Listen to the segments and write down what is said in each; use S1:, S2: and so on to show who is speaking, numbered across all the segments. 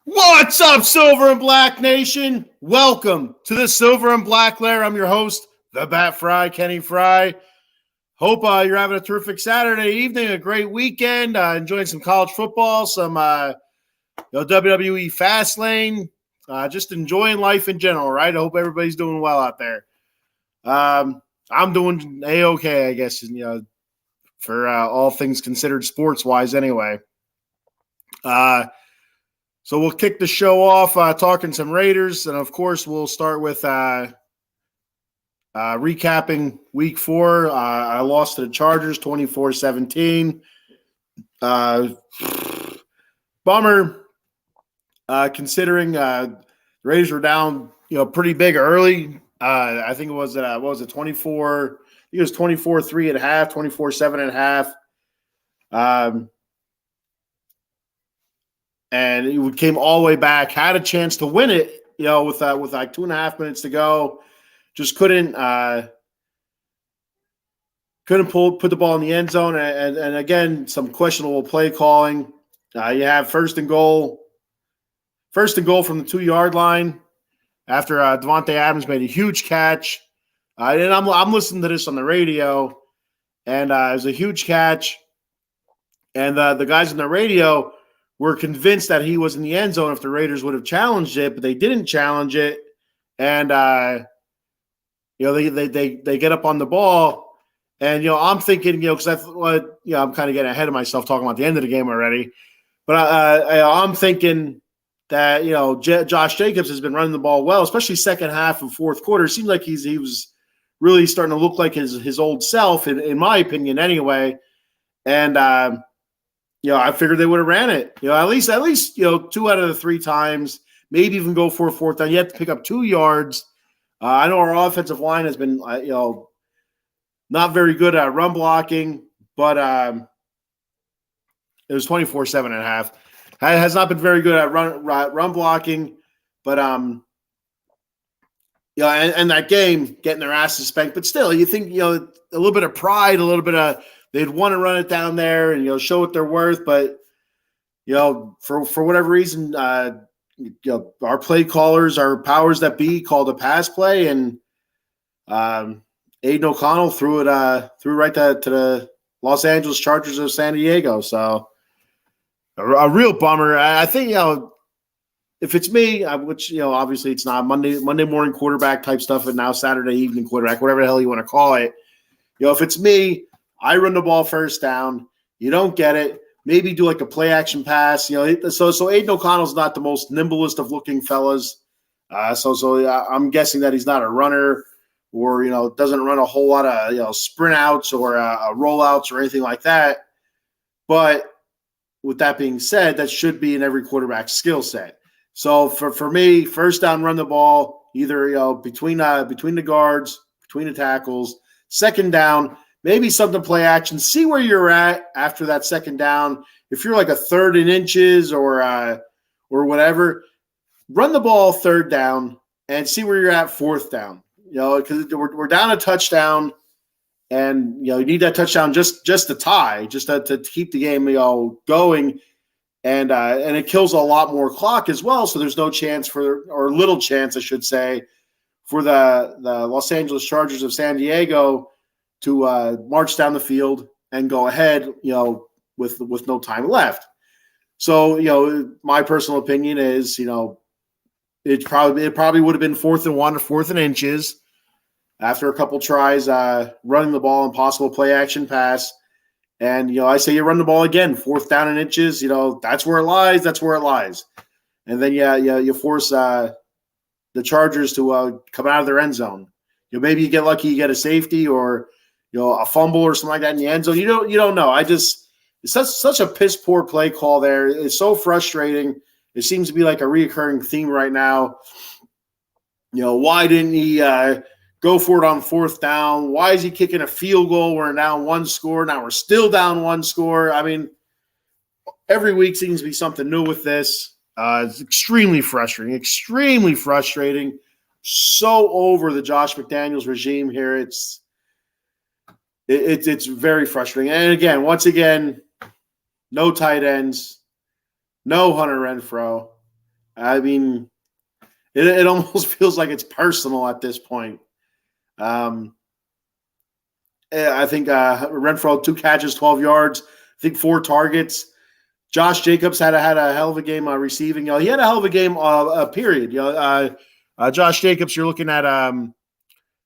S1: What's up, Silver and Black Nation? Welcome to the Silver and Black Lair. I'm your host, the BatFrie Kenny Frie. Hope you're having a terrific Saturday evening, a great weekend, enjoying some college football, some WWE Fastlane, just enjoying life in general, right? I hope everybody's doing well out there. I'm doing A-okay, I guess, for all things considered sports-wise anyway. So we'll kick the show off talking some Raiders, and of course we'll start with recapping Week 4. I lost to the Chargers 24-17. Bummer, considering the Raiders were down, pretty big early. I think it was 24. I think it was 24-3 at half, 24-7 at half. And it came all the way back, had a chance to win it, with like 2.5 minutes to go. Just couldn't put the ball in the end zone. And again, some questionable play calling. You have first and goal from the 2-yard line after Devontae Adams made a huge catch. And I'm listening to this on the radio, and it was a huge catch. And the guys on the radio were convinced that he was in the end zone if the Raiders would have challenged it, but they didn't challenge it. And, they get up on the ball. And, I'm thinking, because I'm kind of getting ahead of myself talking about the end of the game already. But I'm thinking that, Josh Jacobs has been running the ball well, especially second half and fourth quarter. It seemed like he was really starting to look like his old self, in my opinion anyway. And, I figured they would have ran it. At least 2 out of the 3 times, maybe even go for a fourth down. You have to pick up 2 yards. I know our offensive line has been, not very good at run blocking, but it was 24-7 and a half. It has not been very good at run blocking, but and that game getting their asses spanked. But still, you think a little bit of pride, a little bit of. They'd want to run it down there and show what they're worth, but for whatever reason, our play callers, our powers that be, called a pass play, and Aiden O'Connell threw it right to the Los Angeles Chargers of San Diego. So a real bummer. I think if it's me, which obviously it's not Monday morning quarterback type stuff, and now Saturday evening quarterback, whatever the hell you want to call it. If it's me, I run the ball first down. You don't get it. Maybe do like a play action pass. So Aiden O'Connell's not the most nimblest of looking fellas. So I'm guessing that he's not a runner, or doesn't run a whole lot of sprint outs or rollouts or anything like that. But with that being said, that should be in every quarterback's skill set. So for me, first down, run the ball either between the guards, between the tackles. Second down, maybe something play action. See where you're at after that second down. If you're like a 3rd and inches or whatever, run the ball 3rd down and see where you're at 4th down. Because we're down a touchdown, and you need that touchdown just to tie, just to keep the game going, and it kills a lot more clock as well. So there's no chance or little chance, I should say, for the Los Angeles Chargers of San Diego to march down the field and go ahead, with no time left. So, my personal opinion is, it probably would have been 4th and 1 or 4th and inches after a couple tries running the ball and possible play action pass. And, I say you run the ball again, 4th down and inches, that's where it lies. That's where it lies. And then, you force the Chargers to come out of their end zone. Maybe you get lucky, you get a safety or, a fumble or something like that in the end zone. You don't know. It's such a piss poor play call there. It's so frustrating. It seems to be like a reoccurring theme right now. Why didn't he go for it on 4th down? Why is he kicking a field goal? We're down 1 score. Now we're still down 1 score. I mean, every week seems to be something new with this. It's extremely frustrating. So over the Josh McDaniels regime here. It's very frustrating. And once again, no tight ends, no Hunter Renfrow. I mean, it almost feels like it's personal at this point. I think Renfro 2 catches, 12 yards. I think 4 targets. Josh Jacobs had a hell of a game receiving. He had a hell of a game. Period. Josh Jacobs, you're looking at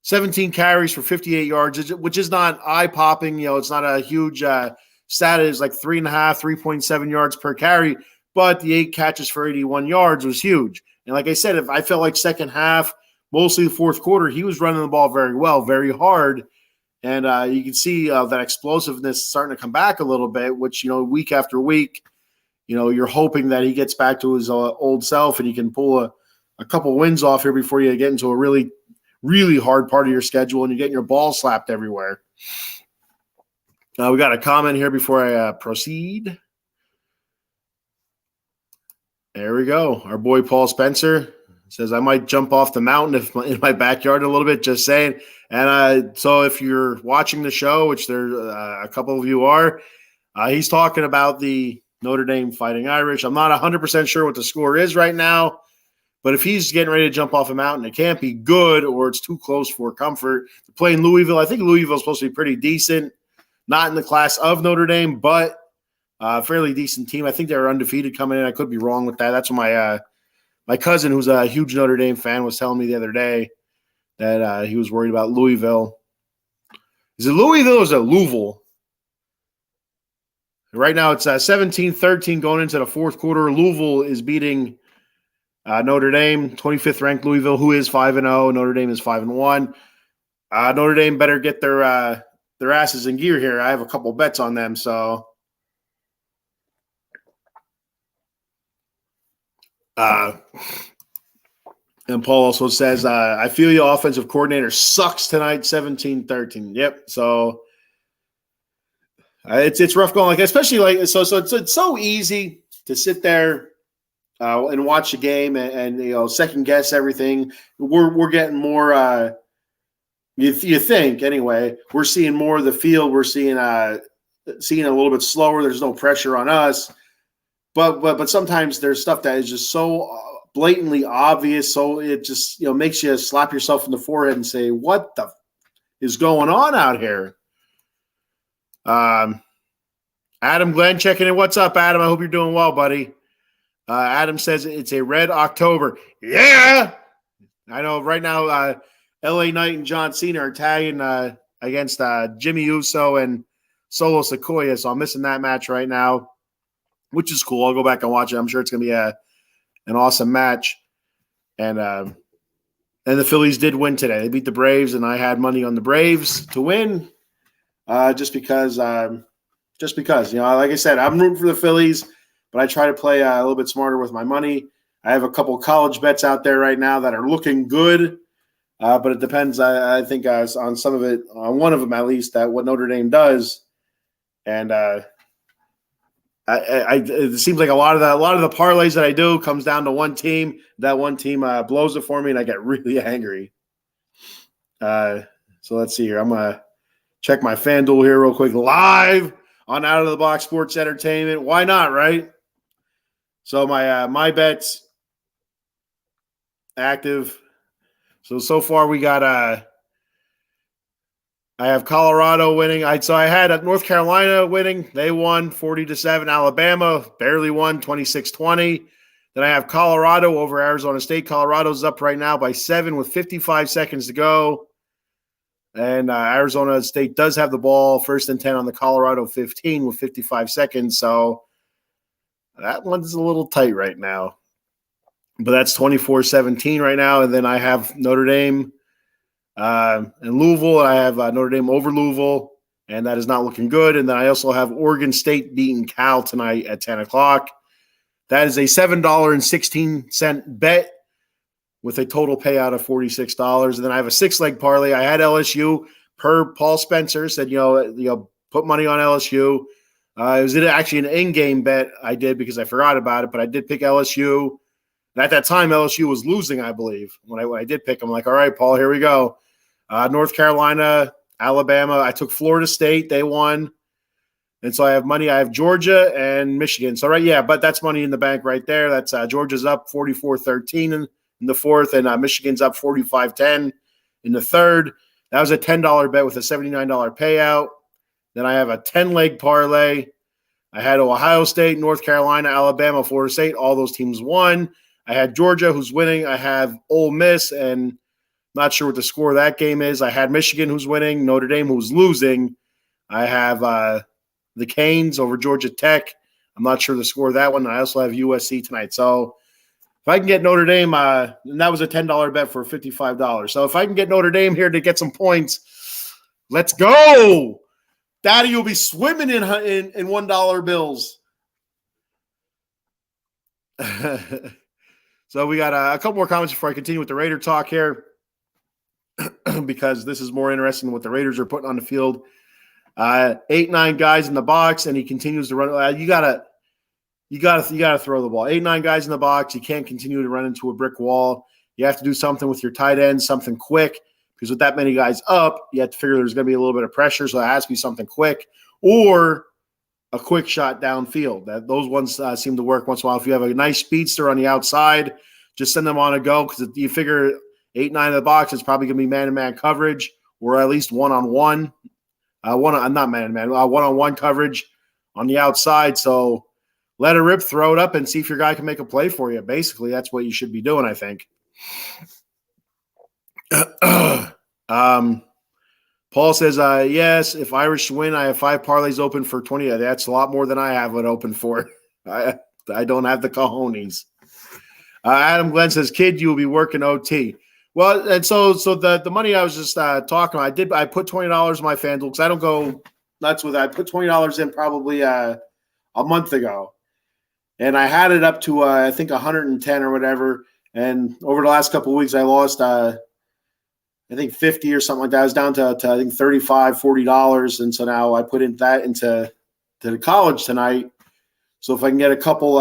S1: 17 carries for 58 yards, which is not eye popping. It's not a huge stat. It's like 3.7 yards per carry, but the 8 catches for 81 yards was huge. And like I said, if I felt like second half, mostly the fourth quarter, he was running the ball very well, very hard. And you can see that explosiveness starting to come back a little bit, which, week after week, you're hoping that he gets back to his old self and he can pull a couple wins off here before you get into a really, really hard part of your schedule and you're getting your ball slapped everywhere. We got a comment here before I proceed. There we go. Our boy Paul Spencer says, I might jump off the mountain in my backyard a little bit, just saying. And so if you're watching the show, which there a couple of you are, he's talking about the Notre Dame Fighting Irish. I'm not 100% sure what the score is right now, but if he's getting ready to jump off a mountain, it can't be good or it's too close for comfort. Playing Louisville, I think Louisville's supposed to be pretty decent. Not in the class of Notre Dame, but a fairly decent team. I think they were undefeated coming in. I could be wrong with that. That's what my cousin, who's a huge Notre Dame fan, was telling me the other day that he was worried about Louisville. Is it Louisville or is it Louisville? Right now it's 17-13 going into the fourth quarter. Louisville is beating Notre Dame, 25th ranked Louisville, who is 5-0. Notre Dame is 5-1. Notre Dame better get their asses in gear here. I have a couple bets on them, so and Paul also says, I feel your offensive coordinator sucks tonight, 17-13. Yep. So it's rough going, like, especially like so it's so easy to sit there and watch the game and second guess everything. We're getting more you think anyway, we're seeing more of the field, we're seeing a little bit slower, there's no pressure on us. But sometimes there's stuff that is just so blatantly obvious, so it just makes you slap yourself in the forehead and say, "What the is going on out here?" Adam Glenn checking in. What's up, Adam? I hope you're doing well, buddy. Adam says it's a red October. Yeah, I know. Right now, L.A. Knight and John Cena are tagging against Jimmy Uso and Solo Sikoa, so I'm missing that match right now, which is cool. I'll go back and watch it. I'm sure it's going to be an awesome match. And the Phillies did win today. They beat the Braves, and I had money on the Braves to win just because, like I said, I'm rooting for the Phillies, but I try to play a little bit smarter with my money. I have a couple of college bets out there right now that are looking good, but it depends, I think, on some of it, on one of them at least, that what Notre Dame does. And it seems like a lot of the parlays that I do comes down to one team. That one team blows it for me, and I get really angry. So let's see here. I'm gonna check my FanDuel here real quick, live on Out of the Box Sports Entertainment. Why not, right? So my bets active. So far we got I have Colorado winning. I had North Carolina winning. They won 40-7. Alabama barely won 26-20. Then I have Colorado over Arizona State. Colorado's up right now by 7 with 55 seconds to go. And Arizona State does have the ball, 1st and 10 on the Colorado 15 with 55 seconds. So that one's a little tight right now. But that's 24-17 right now. And then I have Notre Dame and Louisville. I have Notre Dame over Louisville, and that is not looking good. And then I also have Oregon State beating Cal tonight at 10 o'clock. That is a $7.16 bet with a total payout of $46. And then I have a 6-leg parlay. I had LSU per Paul Spencer, said, put money on LSU. It was actually an in-game bet I did because I forgot about it, but I did pick LSU. And at that time, LSU was losing, I believe. When I did pick them, I'm like, all right, Paul, here we go. North Carolina, Alabama. I took Florida State. They won. And so I have money. I have Georgia and Michigan. So, right, yeah, but that's money in the bank right there. That's Georgia's up 44-13 in the fourth, and Michigan's up 45-10 in the third. That was a $10 bet with a $79 payout. Then I have a 10-leg parlay. I had Ohio State, North Carolina, Alabama, Florida State. All those teams won. I had Georgia, who's winning. I have Ole Miss, and not sure what the score of that game is. I had Michigan, who's winning. Notre Dame, who's losing. I have the Canes over Georgia Tech. I'm not sure the score of that one. I also have USC tonight. So if I can get Notre Dame, and that was a $10 bet for $55. So if I can get Notre Dame here to get some points, let's go. Daddy will be swimming in $1 bills. So we got a couple more comments before I continue with the Raider talk here, because this is more interesting than what the Raiders are putting on the field. 8-9 guys in the box, and he continues to run. You gotta throw the ball. 8-9 guys in the box. You can't continue to run into a brick wall. You have to do something with your tight end, something quick, because with that many guys up, you have to figure there's going to be a little bit of pressure, so it has to be something quick or a quick shot downfield. Those ones seem to work once in a while. If you have a nice speedster on the outside, just send them on a go, because you figure 8-9 in the box is probably going to be man-to-man coverage, or at least one-on-one. Not man-to-man, one-on-one coverage on the outside. So let it rip, throw it up, and see if your guy can make a play for you. Basically, that's what you should be doing, I think. Paul says, yes, if Irish win, I have 5 parlays open for 20. That's a lot more than I have it open for. I don't have the cojones. Adam Glenn says, kid, you will be working OT. Well, and so the money I was just talking about, I put $20 in my FanDuel, because I don't go nuts with it. I put $20 in probably a month ago, and I had it up to I think 110 or whatever. And over the last couple of weeks, I lost I think 50 or something like that. I was down to I think $35, $40, and so now I put that into the college tonight. So if I can get a couple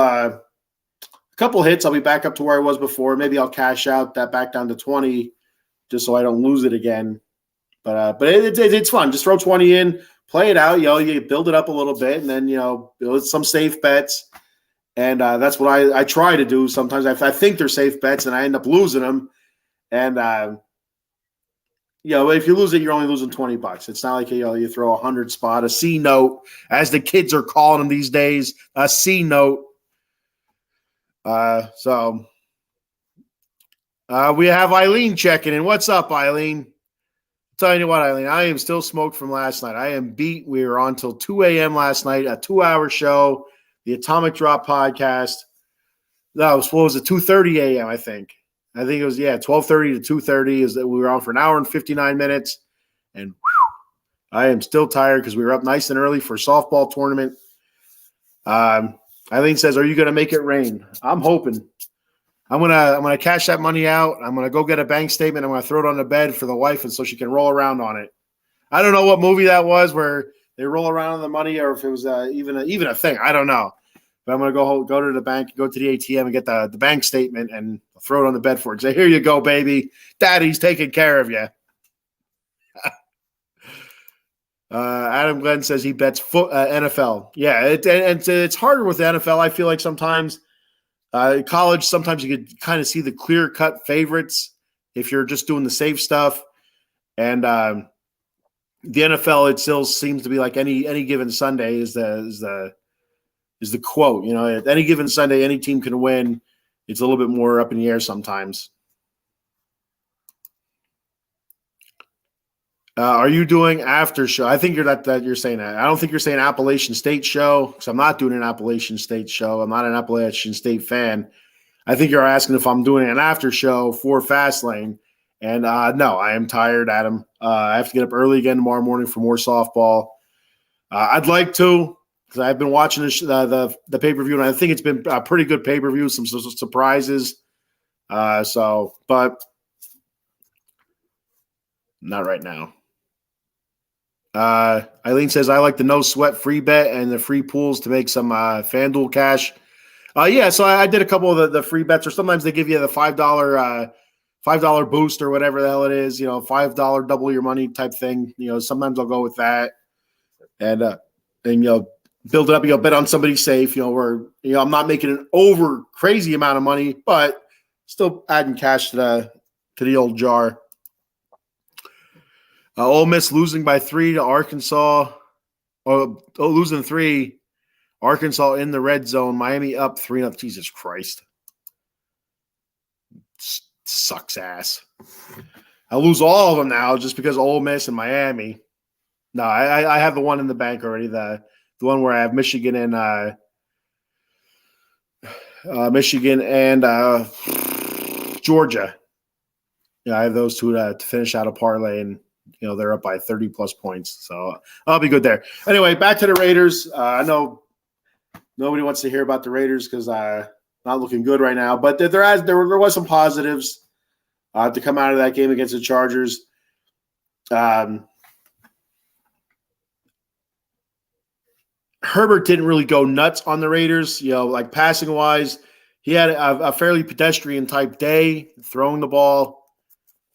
S1: hits, I'll be back up to where I was before. Maybe I'll cash out that back down to 20, just so I don't lose it again. But it's fun. Just throw 20 in, play it out. You build it up a little bit, and then build some safe bets. And that's what I try to do. Sometimes I think they're safe bets, and I end up losing them. And if you lose it, you're only losing $20. It's not like you throw a 100 spot, a C note, as the kids are calling them these days, a C note. So we have Eileen checking in. What's up, Eileen? I'm telling you what, Eileen, I am still smoked from last night. I am beat. We were on till 2 a.m. last night, a 2-hour show, the Atomic Drop podcast. That was, what was it, 2:30 a.m., I think. I think it was, 12:30 to 2:30 is that we were on for an hour and 59 minutes. And I am still tired because we were up nice and early for a softball tournament. Eileen says, are you going to make it rain? I'm hoping. I'm gonna cash that money out. I'm gonna go get a bank statement. I'm gonna throw it on the bed for the wife, and so she can roll around on it. I don't know what movie that was where they roll around on the money, or if it was even a thing. I don't know. But I'm gonna go to the bank, go to the ATM, and get the bank statement, and throw it on the bed for her. Say, here you go, baby. Daddy's taking care of you. Adam Glenn says he bets NFL. Yeah, it's harder with the NFL. I feel like sometimes. College, sometimes you could kind of see the clear-cut favorites if you're just doing the safe stuff. And the NFL, it still seems to be like any given Sunday is the quote. At any given Sunday, any team can win. It's a little bit more up in the air sometimes. Are you doing after show? I think you're saying that. I don't think you're saying Appalachian State show, because I'm not doing an Appalachian State show. I'm not an Appalachian State fan. I think you're asking if I'm doing an after show for Fastlane. And no, I am tired, Adam. I have to get up early again tomorrow morning for more softball. I'd like to, because I've been watching the pay-per-view, and I think it's been a pretty good pay-per-view, some surprises. But not right now. Eileen says, I like the no sweat free bet and the free pools to make some FanDuel cash. So I did a couple of the free bets, or sometimes they give you the $5 boost or whatever the hell it is, $5 double your money type thing. Sometimes I'll go with that. And build it up, bet on somebody safe, where, I'm not making an over crazy amount of money, but still adding cash to the old jar. Ole Miss losing by 3 to Arkansas. Losing 3. Arkansas in the red zone. Miami up 3-0. Jesus Christ. Sucks ass. I lose all of them now just because of Ole Miss and Miami. No, I have the one in the bank already. The one where I have Michigan and Georgia. Yeah, I have those two to finish out a parlay, and they're up by 30+ points, so I'll be good there. Anyway, back to the Raiders. I know nobody wants to hear about the Raiders because not looking good right now, but there was some positives to come out of that game against the Chargers. Herbert didn't really go nuts on the Raiders, like passing wise. He had a fairly pedestrian type day throwing the ball.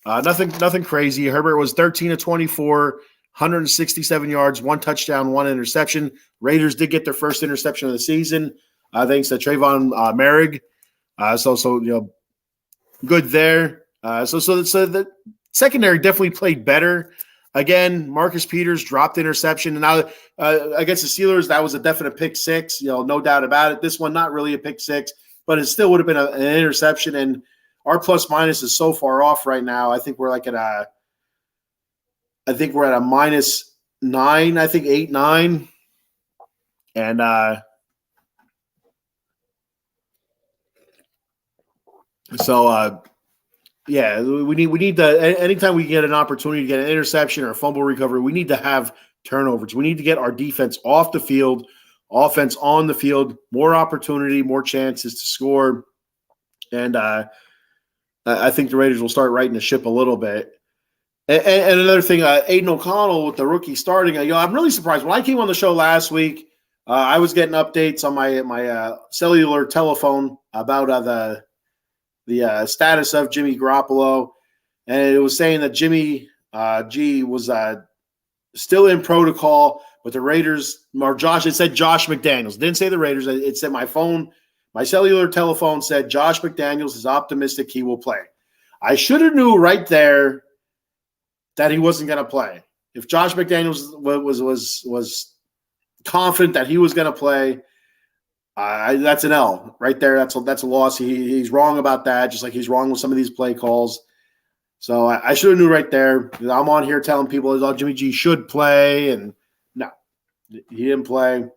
S1: Nothing crazy. Herbert was 13 of 24, 167 yards, 1 touchdown, 1 interception. Raiders did get their first interception of the season, thanks to Trayvon Merrick. So good there. So the secondary definitely played better. Again, Marcus Peters dropped interception, and now against the Steelers, that was a definite pick 6. No doubt about it. This one, not really a pick 6, but it still would have been an interception. And our plus minus is so far off right now. I think we're at a -9. I think 8-9, and yeah, we need to. Anytime we get an opportunity to get an interception or a fumble recovery, we need to have turnovers. We need to get our defense off the field, offense on the field, more opportunity, more chances to score, and I think the Raiders will start righting the ship a little bit. And another thing, Aiden O'Connell with the rookie starting, I'm really surprised. When I came on the show last week, I was getting updates on my cellular telephone about the status of Jimmy Garoppolo, and it was saying that Jimmy G was still in protocol, but the Raiders, or Josh, it said Josh McDaniels. It didn't say the Raiders. It said my cellular telephone said Josh McDaniels is optimistic he will play. I should have knew right there that he wasn't going to play. If Josh McDaniels was confident that he was going to play, that's an L right there. That's a loss. He's wrong about that, just like he's wrong with some of these play calls. So I should have knew right there. I'm on here telling people Jimmy G should play, and no, he didn't play.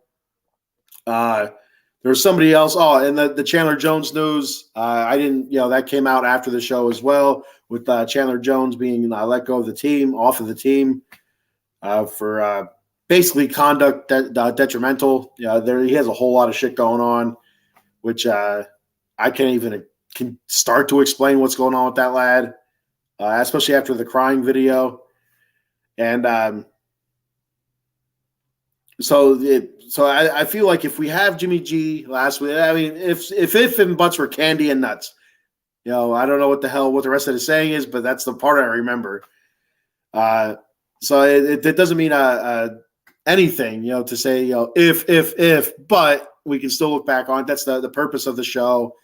S1: There was somebody else. Oh, and the Chandler Jones news. I didn't. That came out after the show as well, with Chandler Jones being let go of the team, off of the team, for basically conduct detrimental. He has a whole lot of shit going on, which I can't even start to explain what's going on with that lad, especially after the crying video. And so I feel like if we have Jimmy G last week, I mean, if and buts were candy and nuts, I don't know what the rest of the saying is, but that's the part I remember. So it doesn't mean anything, to say, if, but we can still look back on it. That's the purpose of the show,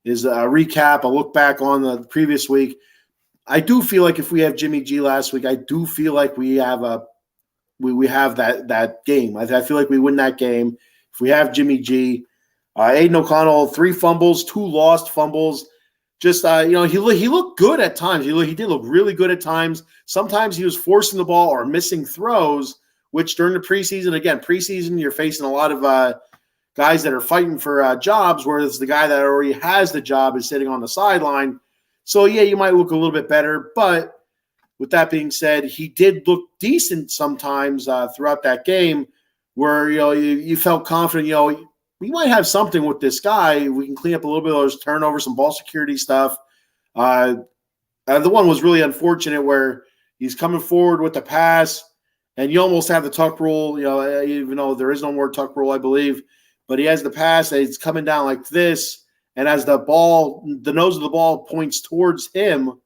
S1: is a recap, a look back on the previous week. I do feel like if we have Jimmy G last week, I do feel like we have that game. I feel like we win that game if we have Jimmy G. Aiden O'Connell, 3 fumbles, 2 lost fumbles. Just he looked good at times. He did look really good at times. Sometimes he was forcing the ball or missing throws, which during the preseason, you're facing a lot of guys that are fighting for jobs, whereas the guy that already has the job is sitting on the sideline. So, yeah, you might look a little bit better. But with that being said, he did look decent sometimes throughout that game, where you felt confident, we might have something with this guy. We can clean up a little bit of those turnovers, some ball security stuff. The one was really unfortunate where he's coming forward with the pass, and you almost have the tuck rule, even though there is no more tuck rule, I believe. But he has the pass, and it's coming down like this, and as the nose of the ball points towards him,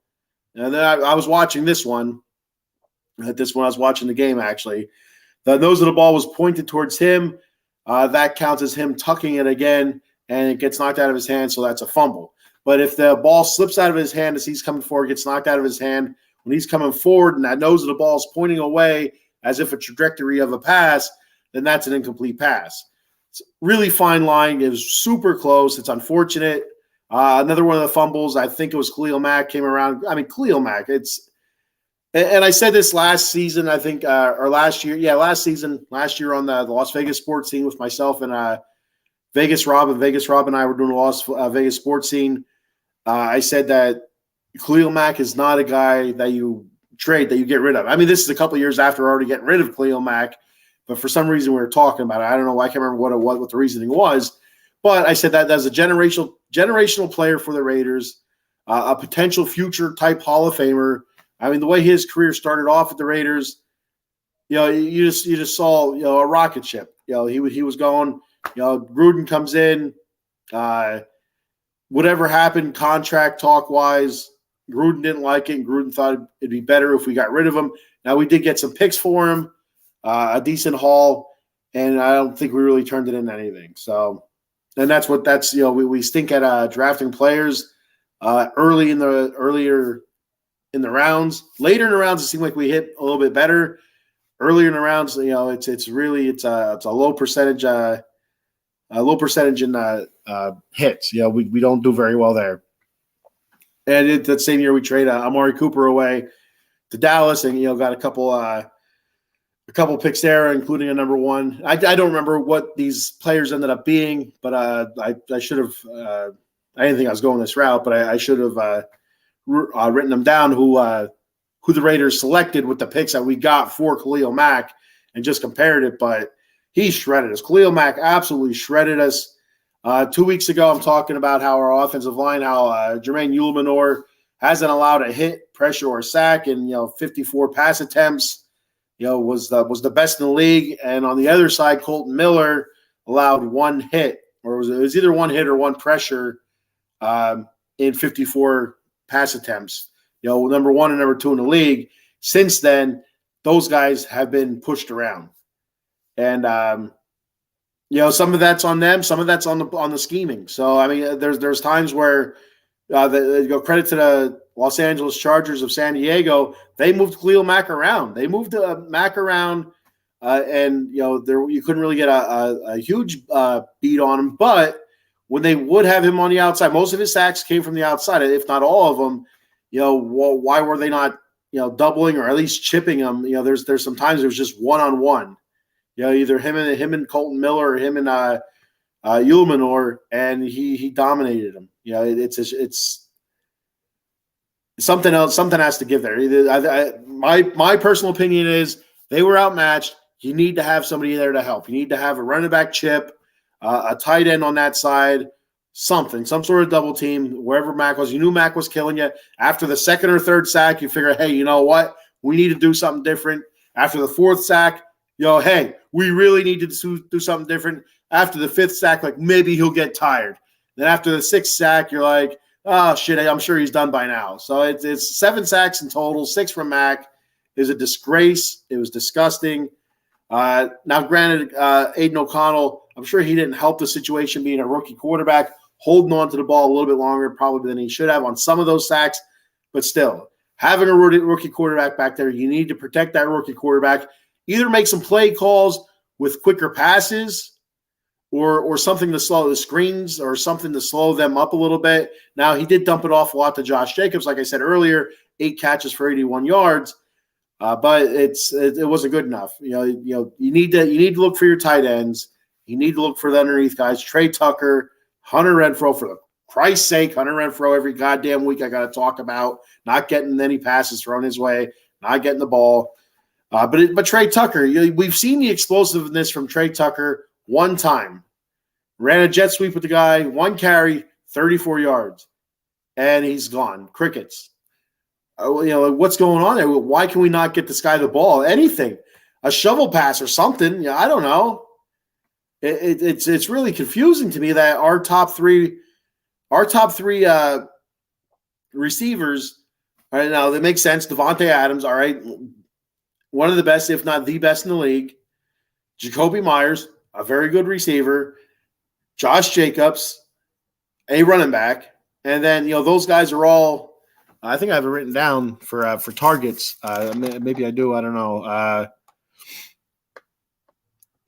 S1: and then I was watching this one. I was watching the game, actually. The nose of the ball was pointed towards him. that counts as him tucking it again, and it gets knocked out of his hand, so that's a fumble. But if the ball slips out of his hand as he's coming forward, gets knocked out of his hand, when he's coming forward and that nose of the ball is pointing away as if a trajectory of a pass, then that's an incomplete pass. It's really fine line. It was super close. It's unfortunate. Another one of the fumbles, I think it was Khalil Mack came around. I mean, Khalil Mack, and I said this last season, I think, or last year. Yeah, last year on the Las Vegas sports scene with myself and Vegas Rob and I were doing the Las Vegas sports scene. I said that Khalil Mack is not a guy that you trade, that you get rid of. I mean, this is a couple of years after already getting rid of Khalil Mack, but for some reason we were talking about it. I don't know. I can't remember what the reasoning was, but I said that as a generational player for the Raiders, a potential future type Hall of Famer. I mean, the way his career started off at the Raiders, you just saw a rocket ship. He was going. Gruden comes in. Whatever happened, contract talk wise, Gruden didn't like it, and Gruden thought it'd be better if we got rid of him. Now we did get some picks for him, a decent haul, and I don't think we really turned it into anything. So, and that's we stink at drafting players earlier in the rounds. Later in the rounds, it seemed like we hit a little bit better. Earlier in the rounds, it's a low percentage. A low percentage in hits. We don't do very well there. And that same year we trade Amari Cooper away to Dallas, and got a couple picks there, including a number one. I don't remember what these players ended up being, but I should have. I didn't think I was going this route, but I should have written them down. Who the Raiders selected with the picks that we got for Khalil Mack, and just compared it, but. He shredded us. Khalil Mack absolutely shredded us. 2 weeks ago, I'm talking about how our offensive line, how Jermaine Ulemanor hasn't allowed a hit, pressure, or sack in 54 pass attempts. Was the best in the league. And on the other side, Colton Miller allowed one hit, or it was either one hit or one pressure in 54 pass attempts. Number one and number two in the league. Since then, those guys have been pushed around. And some of that's on them, some of that's on the scheming. So I mean, there's times where credit to the Los Angeles Chargers of San Diego, they moved Khalil Mack around. They moved Mack around, and you couldn't really get a huge beat on him. But when they would have him on the outside, most of his sacks came from the outside, if not all of them. Why were they not doubling or at least chipping him? There's some times there was just one-on-one. Either him and Colton Miller or him and Ulemanor, and he dominated him. It's something else. Something has to give there. My personal opinion is they were outmatched. You need to have somebody there to help. You need to have a running back chip, a tight end on that side, some sort of double team wherever Mack was. You knew Mack was killing you. After the second or third sack, you figure, hey, you know what? We need to do something different. After the fourth sack, hey, we really need to do something different. After the fifth sack, like maybe he'll get tired. Then after the sixth sack, you're like, oh, shit, I'm sure he's done by now. So it's 7 sacks in total, 6 from Mack. It was a disgrace. It was disgusting. Now, granted, Aiden O'Connell, I'm sure he didn't help the situation being a rookie quarterback, holding on to the ball a little bit longer probably than he should have on some of those sacks. But still, having a rookie quarterback back there, you need to protect that rookie quarterback. Either make some play calls with quicker passes or something to slow the screens or something to slow them up a little bit. Now, he did dump it off a lot to Josh Jacobs, like I said earlier, 8 catches for 81 yards, but it wasn't good enough. You need to look for your tight ends. You need to look for the underneath guys. Trey Tucker, Hunter Renfrow, for Christ's sake, Hunter Renfrow every goddamn week I got to talk about, not getting any passes thrown his way, not getting the ball. But Trey Tucker, we've seen the explosiveness from Trey Tucker one time. Ran a jet sweep with the guy, 1 carry, 34 yards, and he's gone. Crickets. What's going on there? Why can we not get this guy the ball? Anything, a shovel pass or something? I don't know. It's really confusing to me that our top three receivers. All right, now that makes sense. Devontae Adams, all right. One of the best, if not the best in the league. Jacoby Myers, a very good receiver, Josh Jacobs, a running back, and then those guys are all. I think I have it written down for targets. Maybe I do. I don't know.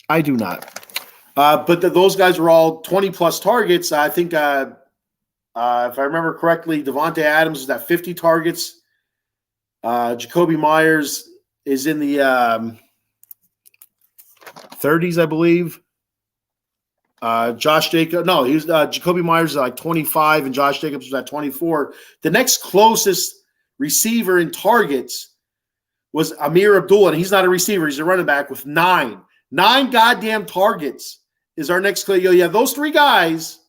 S1: I do not. But those guys were all 20-plus targets. I think, if I remember correctly, Devontae Adams is at 50 targets. Jacoby Myers is in the 30s, I believe. Josh Jacobs, no, he was Jacoby Myers is like 25, and Josh Jacobs was at 24. The next closest receiver in targets was Amir Abdullah, and he's not a receiver; he's a running back with 9 goddamn targets. Is our next those 3 guys.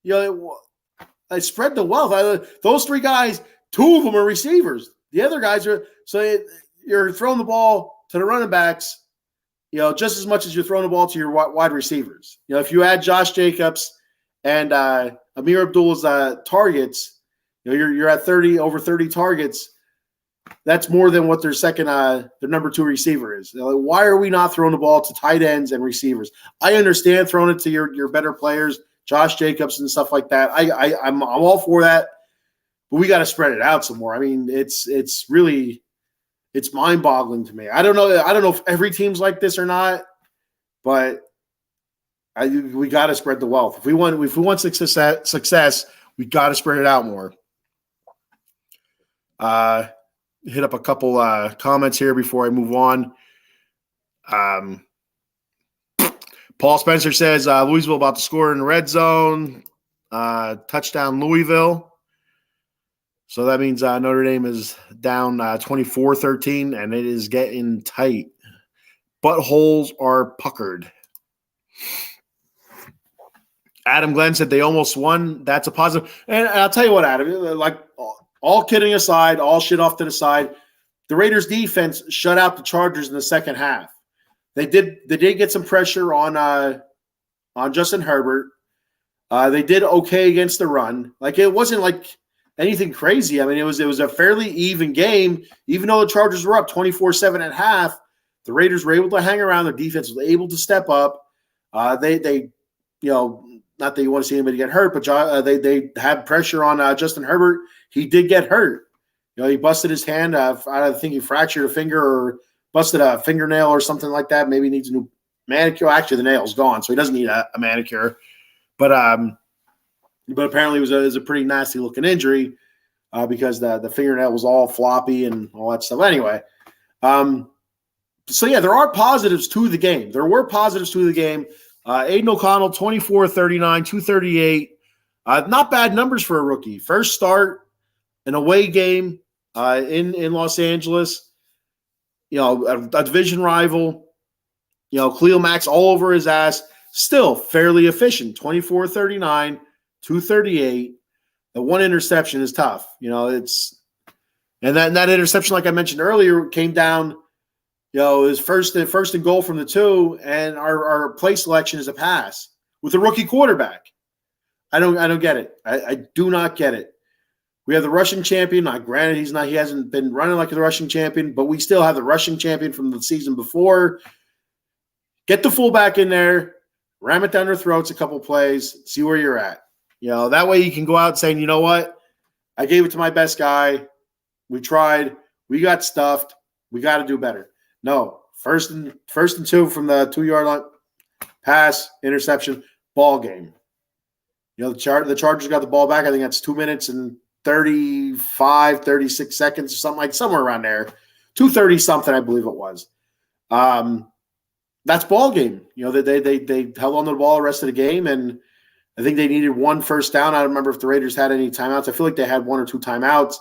S1: I spread the wealth. Those 3 guys, 2 of them are receivers. The other guys are you're throwing the ball to the running backs. Just as much as you're throwing the ball to your wide receivers. If you add Josh Jacobs and Amir Abdullah's targets, you're at over 30 targets. That's more than what their their number 2 receiver is. Why are we not throwing the ball to tight ends and receivers? I understand throwing it to your better players, Josh Jacobs and stuff like that. I'm all for that, but we got to spread it out some more. I mean, it's really. It's mind-boggling to me. I don't know if every team's like this or not, but we got to spread the wealth. If we want success, we got to spread it out more. Hit up a couple comments here before I move on. Paul Spencer says Louisville about to score in the red zone. Touchdown Louisville. So that means Notre Dame is down 24-13, and it is getting tight. Buttholes are puckered. Adam Glenn said they almost won. That's a positive. And I'll tell you what, Adam, like all kidding aside, all shit off to the side, the Raiders defense shut out the Chargers in the second half. They did get some pressure on Justin Herbert. They did okay against the run. Like it wasn't like anything crazy. I mean, it was a fairly even game. Even though the Chargers were up 24-7 at half, the Raiders were able to hang around. Their defense was able to step up. They not that you want to see anybody get hurt, but they had pressure on Justin Herbert. He did get hurt. He busted his hand. I think he fractured a finger or busted a fingernail or something like that. Maybe he needs a new manicure. Actually, the nail's gone, so he doesn't need a manicure. But apparently it was a pretty nasty looking injury because the fingernail was all floppy and all that stuff. Anyway, so yeah, there are positives to the game. There were positives to the game. Aiden O'Connell, 24-39, 238. Not bad numbers for a rookie. First start, an away game in Los Angeles. A division rival. Khalil Mack's all over his ass. Still fairly efficient. 24-39, 238. The one interception is tough. And that interception, like I mentioned earlier, came down. It was first and goal from the 2, and our play selection is a pass with a rookie quarterback. I don't get it. I do not get it. We have the rushing champion. Now, granted, he hasn't been running like the rushing champion, but we still have the rushing champion from the season before. Get the fullback in there, ram it down their throats a couple plays, see where you're at. That way you can go out saying, you know what? I gave it to my best guy. We tried. We got stuffed. We got to do better. No, first and 2 from the 2-yard line, pass, interception, ball game. The Chargers got the ball back. I think that's 2 minutes and 36 seconds or something somewhere around there. 2:30 something, I believe it was. That's ball game. They held on to the ball the rest of the game, and I think they needed 1 first down. I don't remember if the Raiders had any timeouts. I feel like they had 1 or 2 timeouts.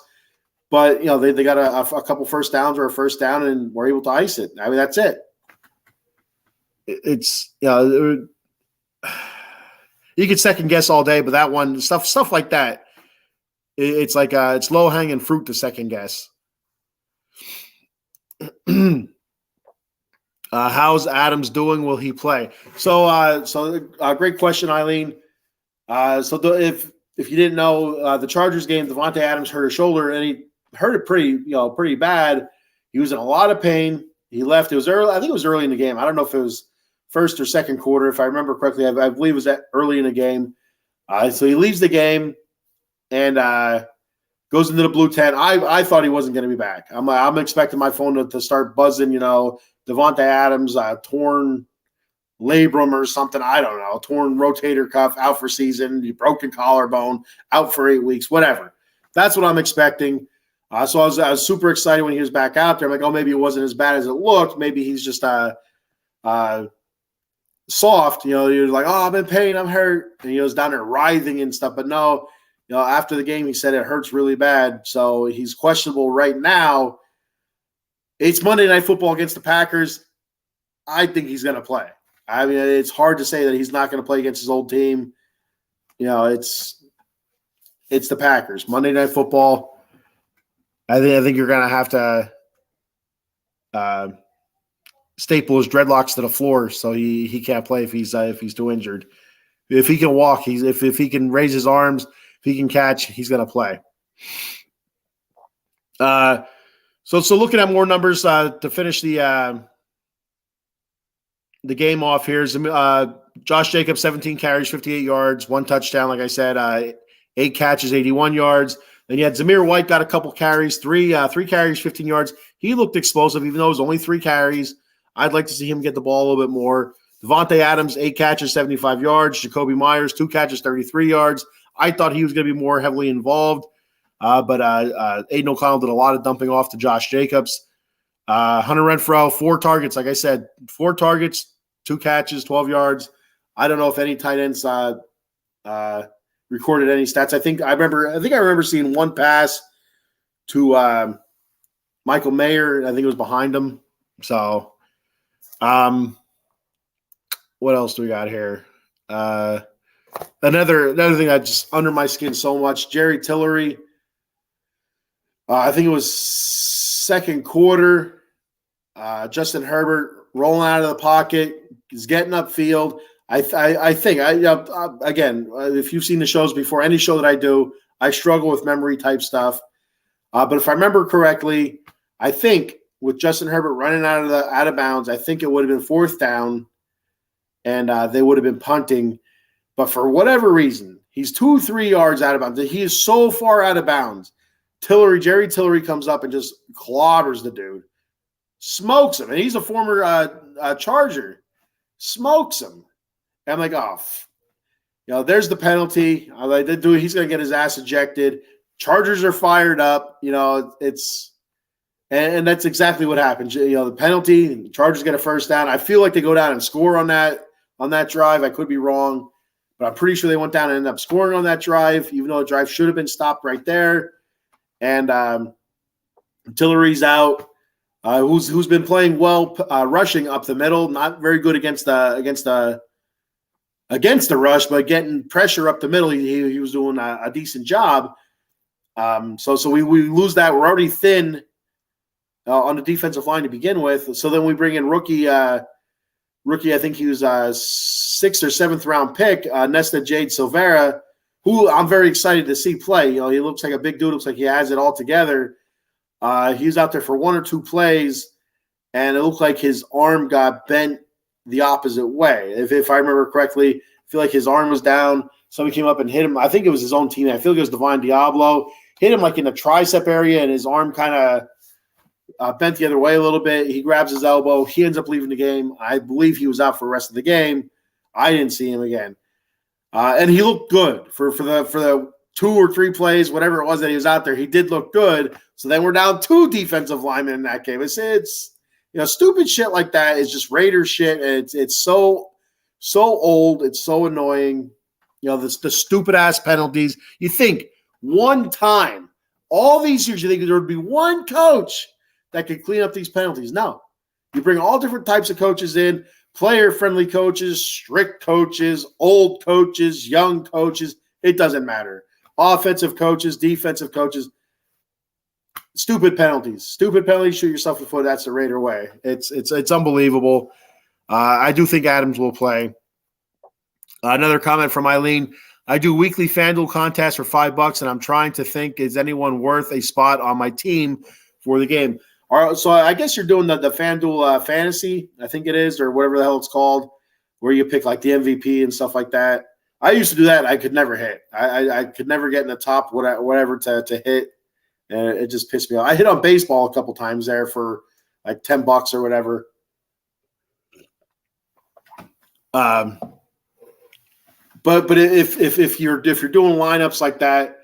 S1: But, they got a couple first downs or a first down and were able to ice it. I mean, that's it. It's, you could second guess all day, but that one, stuff like that, it's like it's low-hanging fruit to second guess. How's Adams doing? Will he play? So great question, Eileen. If you didn't know, the Chargers game, Devontae Adams hurt his shoulder, and he hurt it pretty bad. He was in a lot of pain. He left. It was early. I think it was early in the game. I don't know if it was first or second quarter, if I remember correctly. I believe it was that early in the game. So he leaves the game and goes into the blue tent. I thought he wasn't going to be back. I'm expecting my phone to start buzzing, Devontae Adams, torn labrum or something. I don't know. Torn rotator cuff, out for season, broken collarbone, out for 8 weeks, whatever. That's what I'm expecting. So I was super excited when he was back out there. I'm like, oh, maybe it wasn't as bad as it looked. Maybe he's just soft. You're like, oh, I'm in pain, I'm hurt. And he was down there writhing and stuff. But no, after the game, he said it hurts really bad. So he's questionable right now. It's Monday Night Football against the Packers. I think he's going to play. I mean, it's hard to say that he's not going to play against his old team. It's the Packers. Monday Night Football. I think you're going to have to staple his dreadlocks to the floor so he can't play if he's too injured. If he can walk, if he can raise his arms, if he can catch, he's going to play. So looking at more numbers to finish the game off here. Josh Jacobs, 17 carries, 58 yards, 1 touchdown. Like I said, 8 catches, 81 yards. Then you had Zamir White got a couple carries, three carries, 15 yards. He looked explosive, even though it was only 3 carries. I'd like to see him get the ball a little bit more. Devontae Adams, 8 catches, 75 yards. Jacoby Myers, 2 catches, 33 yards. I thought he was going to be more heavily involved, but Aiden O'Connell did a lot of dumping off to Josh Jacobs. Hunter Renfrow, 4 targets. Like I said, 4 targets, 2 catches, 12 yards. I don't know if any tight ends recorded any stats. I think I remember seeing 1 pass to Michael Mayer. I think it was behind him. So, what else do we got here? Another thing that just under my skin so much. Jerry Tillery. I think it was second quarter. Justin Herbert rolling out of the pocket, is getting upfield. I think again, if you've seen the shows before, any show that I do, I struggle with memory type stuff. But if I remember correctly, I think with Justin Herbert running out of bounds, I think it would have been 4th down, and they would have been punting. But for whatever reason, he's 2-3 yards out of bounds. He is so far out of bounds. Jerry Tillery comes up and just clobbers the dude, smokes him, and he's a former Charger, smokes him. And I'm like, oh, there's the penalty. I'm like, that dude, he's going to get his ass ejected. Chargers are fired up. And that's exactly what happened. The penalty, the Chargers get a first down. I feel like they go down and score on that drive. I could be wrong, but I'm pretty sure they went down and ended up scoring on that drive, even though the drive should have been stopped right there. And Tillery's out, who's been playing well, rushing up the middle. Not very good against the rush, but getting pressure up the middle, he was doing a decent job. So we lose that. We're already thin on the defensive line to begin with. So then we bring in rookie. I think he was a 6th or 7th round pick, Nesta Jade Silvera, who I'm very excited to see play. He looks like a big dude. Looks like he has it all together. He was out there for 1 or 2 plays, and it looked like his arm got bent the opposite way. If I remember correctly, I feel like his arm was down. Somebody came up and hit him. I think it was his own teammate. I feel like it was Divine Diablo. Hit him like in the tricep area, and his arm kind of bent the other way a little bit. He grabs his elbow. He ends up leaving the game. I believe he was out for the rest of the game. I didn't see him again. And he looked good for the 2 or 3 plays, whatever it was that he was out there. He did look good. So then we're down 2 defensive linemen in that game. It's stupid shit like that is just Raider shit. And it's so old. It's so annoying. The stupid ass penalties. You think one time, all these years, you think there would be one coach that could clean up these penalties. No. You bring all different types of coaches in, player-friendly coaches, strict coaches, old coaches, young coaches. It doesn't matter. Offensive coaches, defensive coaches. Stupid penalties. Stupid penalties, shoot yourself in the foot. That's the Raider way. It's unbelievable. I do think Adams will play. Another comment from Eileen. I do weekly FanDuel contests for $5, and I'm trying to think, is anyone worth a spot on my team for the game? All right, so I guess you're doing the FanDuel fantasy, I think it is, or whatever the hell it's called. where you pick like the MVP and stuff like that. I used to do that. I could never hit. I could never get in the top whatever to hit, and it just pissed me off. I hit on baseball a couple times there for like $10 or whatever. But if you're doing lineups like that,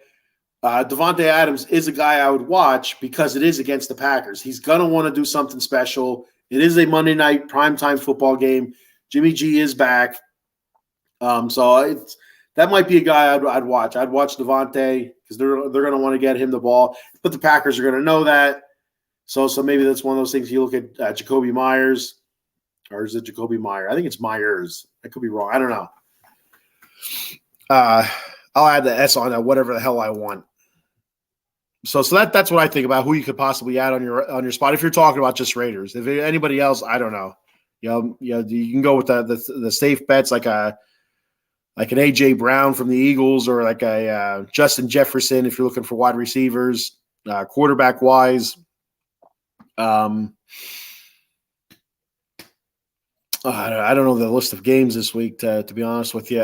S1: Davante Adams is a guy I would watch because it is against the Packers. He's gonna want to do something special. It is a Monday night primetime football game. Jimmy G is back. So that might be a guy I'd watch. I'd watch Davante because they're going to want to get him the ball. But the Packers are going to know that. So maybe that's one of those things. You look at Jacoby Myers, or is it Jacoby Meyer? I think it's Myers. I could be wrong. I don't know. I'll add the S on that, whatever the hell I want. So that's what I think about who you could possibly add on your spot. If you're talking about just Raiders, if anybody else, I don't know. You can go with the safe bets like an AJ Brown from the Eagles or like a Justin Jefferson if you're looking for wide receivers, quarterback wise. I don't know the list of games this week to be honest with you.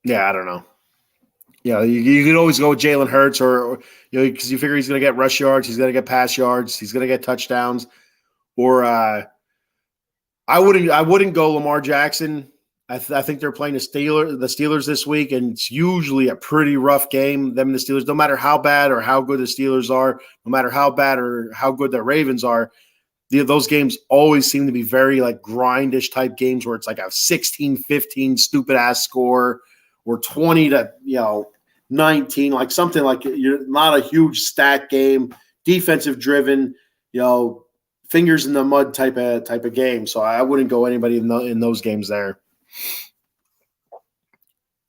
S1: Yeah, I don't know. Yeah, you could always go with Jalen Hurts or because you figure he's going to get rush yards, he's going to get pass yards, he's going to get touchdowns. Or I wouldn't go Lamar Jackson. I think they're playing the Steelers this week, and it's usually a pretty rough game. Them and the Steelers, no matter how bad or how good the Steelers are, no matter how bad or how good the Ravens are, those games always seem to be very like grindish type games where it's like a 16-15 stupid ass score or 20-19, like something like you're not a huge stat game, defensive driven, fingers in the mud type of game. So I wouldn't go anybody in those games there.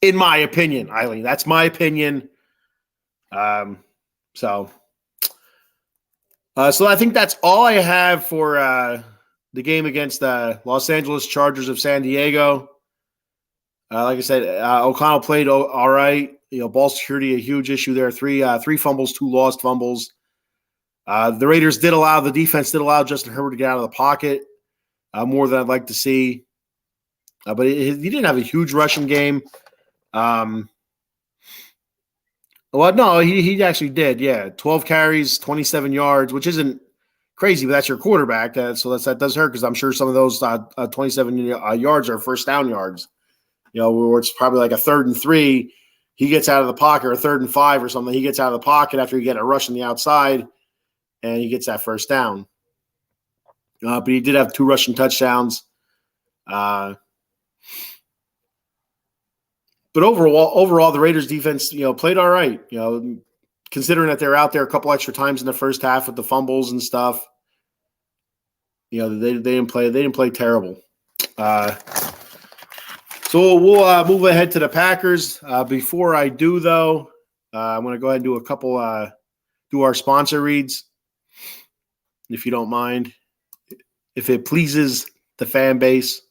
S1: In my opinion, Eileen, that's my opinion. So I think that's all I have for the game against the Los Angeles Chargers of San Diego. Like I said, O'Connell played all right. Ball security, a huge issue there. Three fumbles, 2 lost fumbles. The defense did allow Justin Herbert to get out of the pocket more than I'd like to see. But he didn't have a huge rushing game. Well, no, he actually did. Yeah, 12 carries, 27 yards, which isn't crazy, but that's your quarterback. So that does hurt because I'm sure some of those 27 yards are first down yards. Where it's probably like a 3rd and 3. He gets out of the pocket, or 3rd and 5 or something. He gets out of the pocket after you get a rush on the outside, and he gets that first down. But he did have 2 rushing touchdowns. But overall, the Raiders defense, played all right. Considering that they're out there a couple extra times in the first half with the fumbles and stuff. They didn't play terrible. So we'll move ahead to the Packers. Before I do, though, I'm going to go ahead and do a couple do our sponsor reads, if you don't mind, if it pleases the fan base.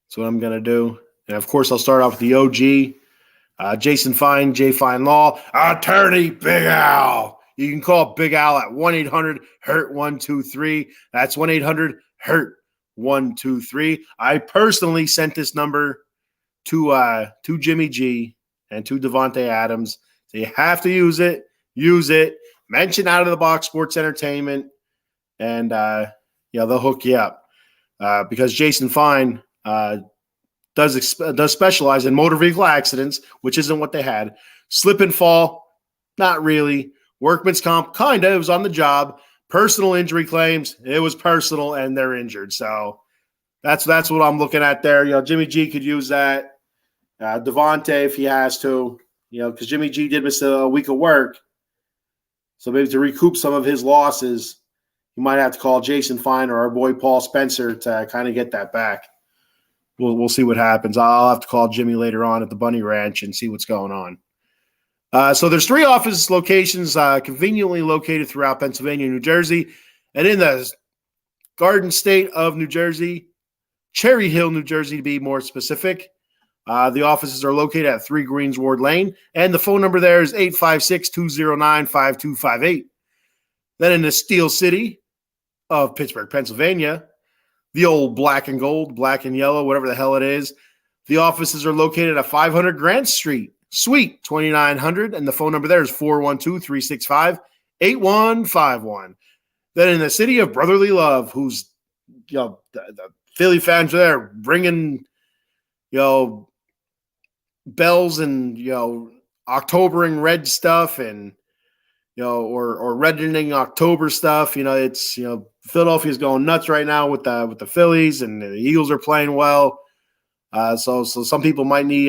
S1: That's what I'm going to do. And, of course, I'll start off with the OG, Jason Fine, J. Fine Law, Attorney Big Al. You can call Big Al at 1-800-HURT-123. That's 1-800-HURT-123. I personally sent this number to Jimmy G and to Davante Adams. So you have to use it. Use it. Mention Out of the Box Sports Entertainment, and they'll hook you up because Jason Fine does specialize in motor vehicle accidents, which isn't what they had. Slip and fall, not really. Workman's comp, kind of. It was on the job. Personal injury claims, it was personal, and they're injured. So that's what I'm looking at there. Jimmy G could use that. Davante, if he has to, because Jimmy G did miss a week of work. So maybe to recoup some of his losses, he might have to call Jason Fine or our boy Paul Spencer to kind of get that back. We'll see what happens. I'll have to call Jimmy later on at the Bunny Ranch and see what's going on. So there's 3 office locations conveniently located throughout Pennsylvania and New Jersey. And in the Garden State of New Jersey, Cherry Hill, New Jersey, to be more specific. The offices are located at 3 Greensward Lane. And the phone number there is 856-209-5258. Then in the Steel City, of Pittsburgh, Pennsylvania. The old black and gold, black and yellow, whatever the hell it is. The offices are located at 500 Grant Street, Suite 2900, and the phone number there is 412-365-8151. Then in the city of brotherly love, who's, the Philly fans are there bringing, bells and, Octobering red stuff and, or reddening October stuff. It's, Philadelphia's going nuts right now with the Phillies, and the Eagles are playing well. So some people might need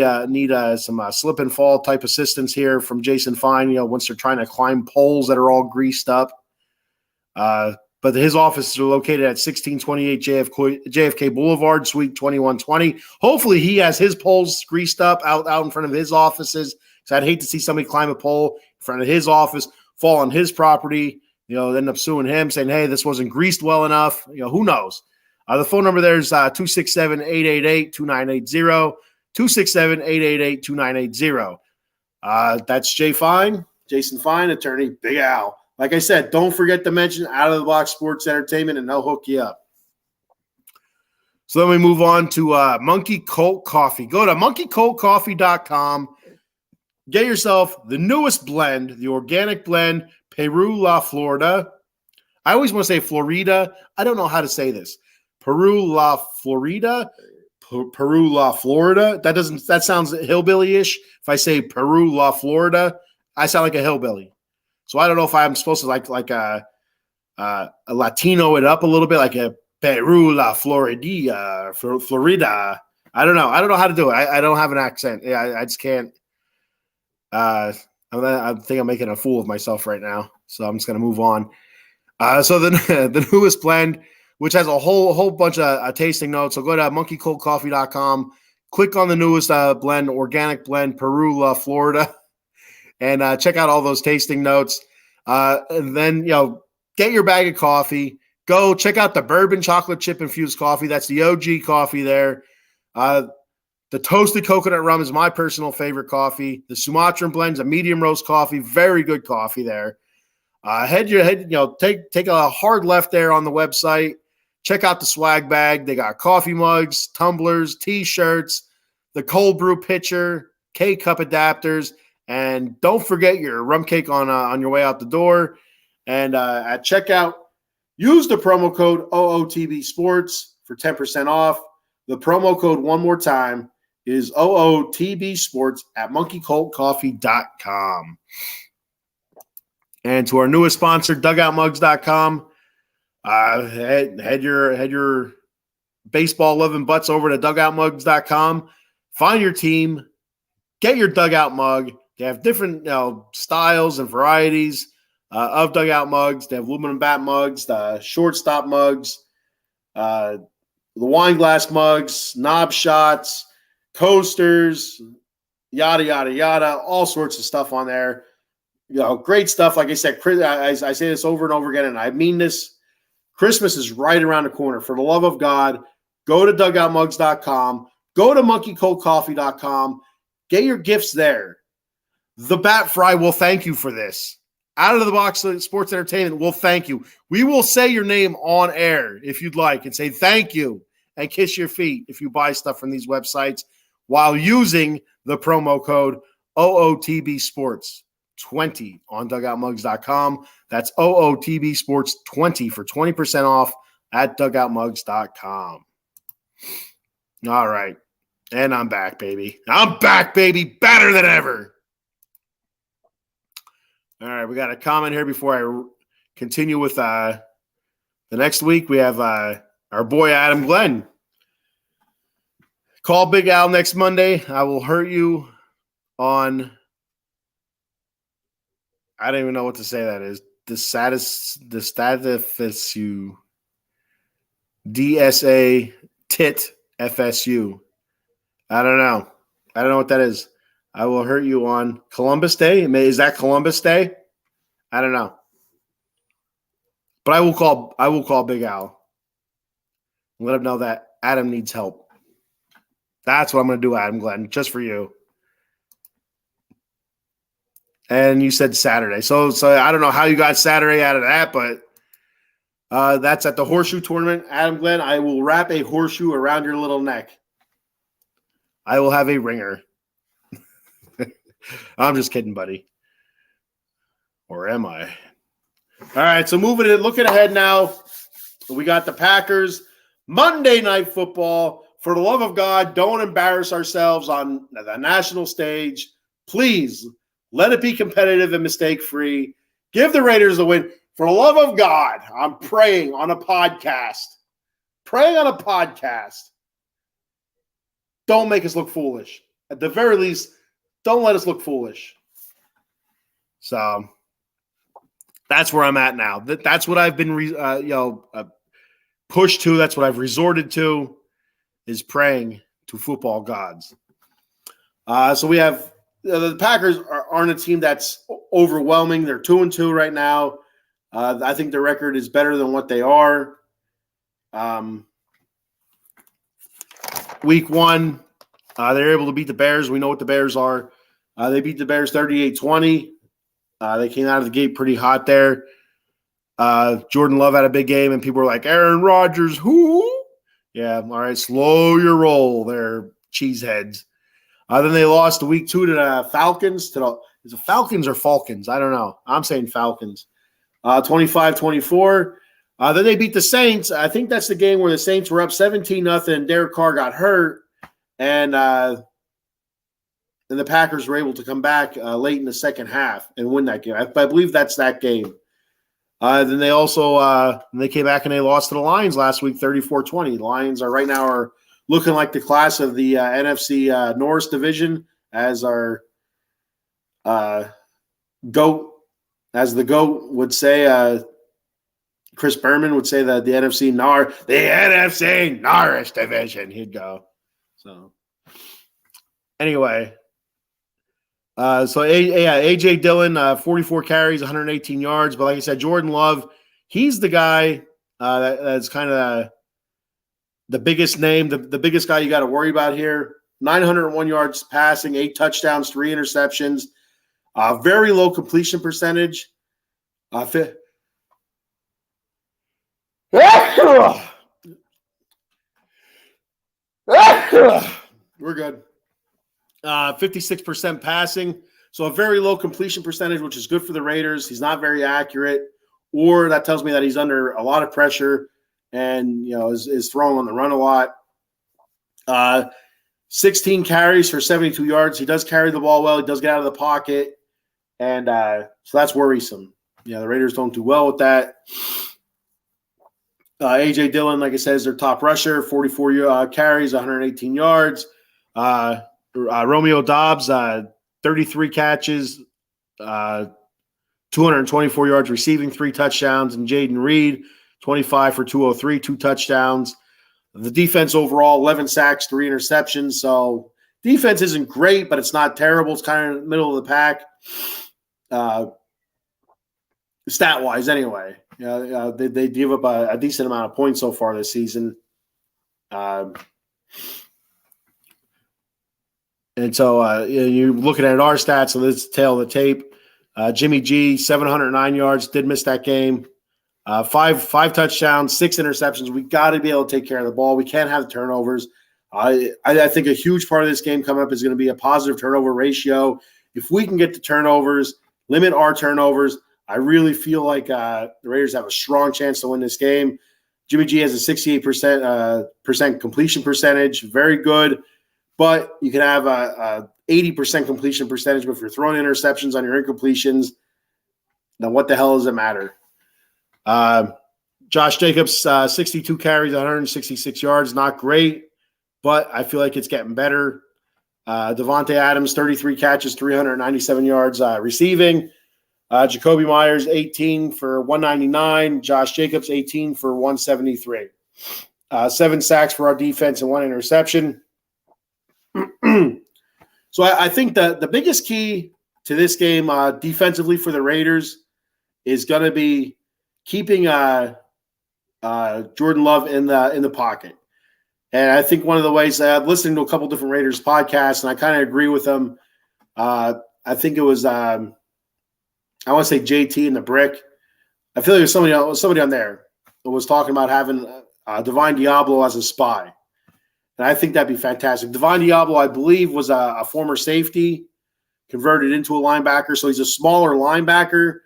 S1: some slip and fall type assistance here from Jason Fine, once they're trying to climb poles that are all greased up. But his offices are located at 1628 JFK Boulevard, Suite 2120. Hopefully he has his poles greased up out in front of his offices, because I'd hate to see somebody climb a pole in front of his office, fall on his property, end up suing him, saying, hey, this wasn't greased well enough. Who knows? The phone number there is 267-888-2980, 267-888-2980. That's Jason Fine, attorney, Big Al. Like I said, don't forget to mention Out of the Box Sports Entertainment, and they'll hook you up. So then we move on to Monkey Colt Coffee. Go to monkeycoltcoffee.com. Get yourself the newest blend, the organic blend, Peru La Florida. I always want to say Florida. I don't know how to say this. Peru La Florida. Peru La Florida. That sounds hillbilly-ish. If I say Peru La Florida, I sound like a hillbilly. So I don't know if I'm supposed to like a Latino it up a little bit, like a Peru La Florida. I don't know. I don't know how to do it. I don't have an accent. Yeah, I just can't. I think I'm making a fool of myself right now, so I'm just going to move on. So the newest blend, which has a whole bunch of tasting notes. So go to monkeycoltcoffee.com, click on the newest blend, organic blend, Peru La Florida, and check out all those tasting notes. And then, get your bag of coffee. Go check out the bourbon chocolate chip infused coffee. That's the OG coffee there. The toasted coconut rum is my personal favorite coffee. The Sumatran blend's a medium roast coffee. Very good coffee there. Take a hard left there on the website. Check out the swag bag. They got coffee mugs, tumblers, T-shirts, the cold brew pitcher, K-cup adapters, and don't forget your rum cake on your way out the door. And at checkout, use the promo code OOTB Sports for 10% off. The promo code, one more time, is OOTB Sports at monkeycoltcoffee.com. And to our newest sponsor, dugoutmugs.com. Head your baseball loving butts over to dugoutmugs.com. Find your team, get your dugout mug. They have different styles and varieties of dugout mugs. They have aluminum bat mugs, the shortstop mugs, the wine glass mugs, knob shots, coasters, yada, yada, yada, all sorts of stuff on there. Great stuff. Like I said, I say this over and over again, and I mean this. Christmas is right around the corner. For the love of God, go to dugoutmugs.com. Go to monkeycoltcoffee.com. Get your gifts there. The BatFrie will thank you for this. Out of the Box Sports Entertainment will thank you. We will say your name on air if you'd like and say thank you and kiss your feet if you buy stuff from these websites while using the promo code OOTB Sports 20 on dugoutmugs.com. That's OOTB Sports 20 for 20% off at dugoutmugs.com. All right. And I'm back, baby. Better than ever. All right. We got a comment here before I continue with the next week. We have our boy Adam Glenn. Call Big Al next Monday. I will hurt you on, I don't even know what to say that is. The status you DSA tit FSU. I don't know what that is. I will hurt you on Columbus Day. Is that Columbus Day? I don't know. But I will call Big Al. Let him know that Adam needs help. That's what I'm going to do, Adam Glenn, just for you. And you said Saturday. So I don't know how you got Saturday out of that, but That's at the horseshoe tournament. Adam Glenn, I will wrap a horseshoe around your little neck. I will have a ringer. I'm just kidding, buddy. Or am I? All right, so looking ahead now. We got the Packers. Monday Night Football. For the love of God, don't embarrass ourselves on the national stage. Please, let it be competitive and mistake-free. Give the Raiders the win. For the love of God, I'm praying on a podcast. Don't make us look foolish. At the very least, don't let us look foolish. So that's where I'm at now. That's what I've been pushed to. That's what I've resorted to, is praying to football gods. So we have the Packers aren't a team that's overwhelming. They're 2-2 right now. I think their record is better than what they are. Week 1, they're able to beat the Bears. We know what the Bears are. They beat the Bears 38-20. They came out of the gate pretty hot there. Jordan Love had a big game, and people were like, Aaron Rodgers, who? Yeah, all right, slow your roll there, cheeseheads. Then they lost week 2 to the Falcons. Is it Falcons or Falcons? I don't know. I'm saying Falcons. 25-24. Then they beat the Saints. I think that's the game where the Saints were up 17-0. Derek Carr got hurt, and the Packers were able to come back late in the second half and win that game. I believe that's that game. Then they also they came back and they lost to the Lions last week, 34-20. The Lions are looking like the class of the NFC North division, as our GOAT, as the GOAT would say. Chris Berman would say that the NFC North division. He'd go. So anyway. A.J. Dillon, 44 carries, 118 yards. But like I said, Jordan Love, he's the guy that's kind of the biggest name, the biggest guy you got to worry about here. 901 yards passing, 8 touchdowns, 3 interceptions. Very low completion percentage. We're good. 56% passing, so a very low completion percentage, which is good for the Raiders. He's not very accurate, or that tells me that he's under a lot of pressure and is throwing on the run a lot. 16 carries for 72 yards. He does carry the ball well. He does get out of the pocket, and so that's worrisome. The Raiders don't do well with that. A.J. Dillon, like I said, is their top rusher, 44 carries, 118 yards. Romeo Doubs, 33 catches, 224 yards receiving, 3 touchdowns. And Jaden Reed, 25 for 203, 2 touchdowns. The defense overall, 11 sacks, 3 interceptions. So defense isn't great, but it's not terrible. It's kind of in the middle of the pack, stat-wise anyway. They give up a decent amount of points so far this season. And so you're looking at our stats, so let's tail the tape. Jimmy G, 709 yards, did miss that game. 5 touchdowns, 6 interceptions. We got to be able to take care of the ball. We can't have the turnovers. I think a huge part of this game coming up is going to be a positive turnover ratio. If we can get the turnovers, limit our turnovers, I really feel like the Raiders have a strong chance to win this game. Jimmy G has a 68% completion percentage, very good. But you can have a 80% completion percentage, but if you're throwing interceptions on your incompletions, then what the hell does it matter? Josh Jacobs, 62 carries, 166 yards, not great, but I feel like it's getting better. Devontae Adams, 33 catches, 397 yards receiving. Jacoby Myers, 18 for 199. Josh Jacobs, 18 for 173. 7 sacks for our defense and 1 interception. So I think the biggest key to this game defensively for the Raiders is going to be keeping Jordan Love in the pocket. And I think one of the ways I'm listening to a couple different Raiders podcasts, and I kind of agree with them. I think it was I want to say JT and the Brick. I feel like it was somebody on there. was talking about having Divine Diablo as a spy. And I think that'd be fantastic. Divine Diablo, I believe, was a former safety converted into a linebacker. So he's a smaller linebacker,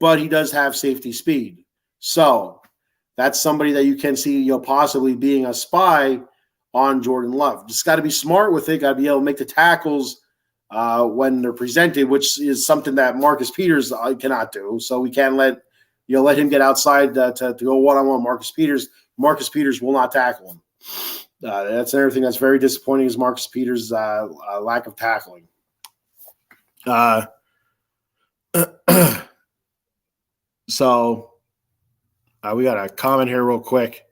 S1: but he does have safety speed. So that's somebody that you can see, possibly being a spy on Jordan Love. Just got to be smart with it. Got to be able to make the tackles when they're presented, which is something that Marcus Peters cannot do. So we can't let him get outside to go one-on-one. Marcus Peters will not tackle him. That's another thing that's very disappointing is Marcus Peters' lack of tackling. So we got a comment here real quick.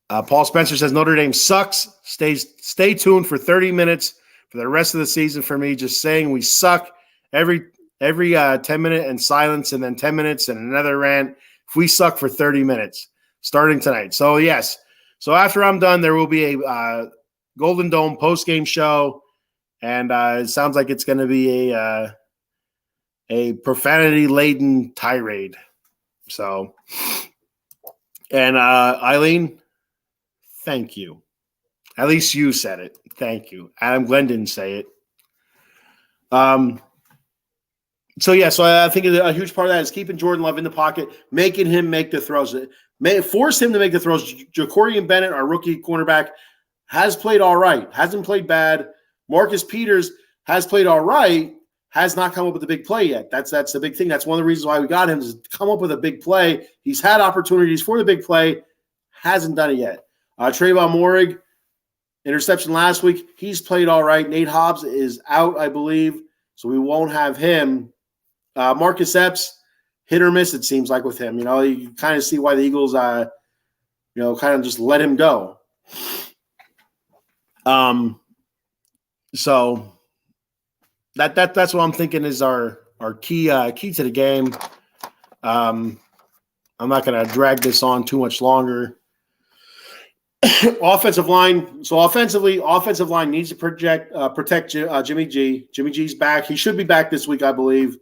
S1: Paul Spencer says Notre Dame sucks. Stay tuned for 30 minutes for the rest of the season for me. Just saying we suck. Every 10-minute and silence, and then 10 minutes and another rant. If we suck for 30 minutes starting tonight. So yes. So after I'm done, there will be a Golden Dome post-game show, and it sounds like it's going to be a profanity-laden tirade. So, and Eileen, thank you. At least you said it. Thank you. Adam Glenn didn't say it. So I think a huge part of that is keeping Jordan Love in the pocket, making him make the throws. Force him to make the throws. Jacorian Bennett, our rookie cornerback, has played all right. Hasn't played bad. Marcus Peters has played all right. Has not come up with a big play yet. That's the big thing. That's one of the reasons why we got him, is to come up with a big play. He's had opportunities for the big play. Hasn't done it yet. Trayvon Morig, interception last week. He's played all right. Nate Hobbs is out, I believe, so we won't have him. Marcus Epps, hit or miss, it seems like with him. You kind of see why the Eagles, kind of just let him go. So that's what I'm thinking is our key to the game. I'm not going to drag this on too much longer. Offensive line. So offensive line needs to protect Jimmy G. Jimmy G's back. He should be back this week, I believe.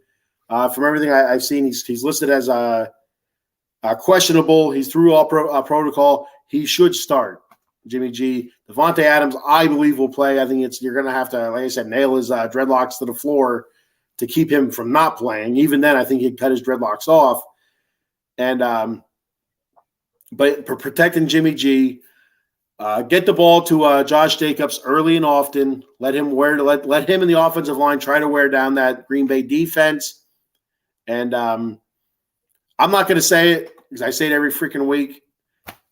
S1: From everything I've seen, he's listed as questionable. He's through all protocol. He should start. Jimmy G. Devontae Adams, I believe, will play. I think you're going to have to, like I said, nail his dreadlocks to the floor to keep him from not playing. Even then, I think he'd cut his dreadlocks off. And but for protecting Jimmy G, get the ball to Josh Jacobs early and often. Let him in the offensive line try to wear down that Green Bay defense. And I'm not going to say it because I say it every freaking week.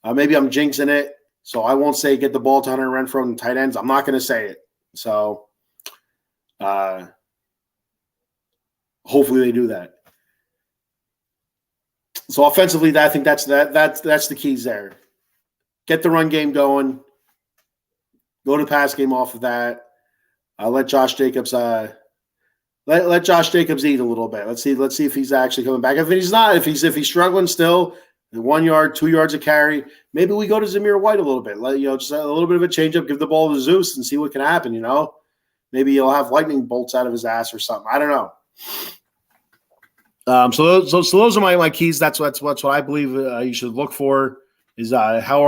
S1: Maybe I'm jinxing it, so I won't say get the ball to Hunter Renfrow and tight ends. I'm not going to say it. So hopefully they do that. So offensively, I think that's the keys there. Get the run game going. Go to pass game off of that. Let Josh Jacobs let Josh Jacobs eat a little bit. Let's see if he's actually coming back. If he's not, if he's struggling still, 1 yard, 2 yards of carry, maybe we go to Zamir White a little bit. Just a little bit of a change up, give the ball to Zeus and see what can happen. Maybe he'll have lightning bolts out of his ass or something. I don't know. So those are my keys. That's what I believe you should look for. Is how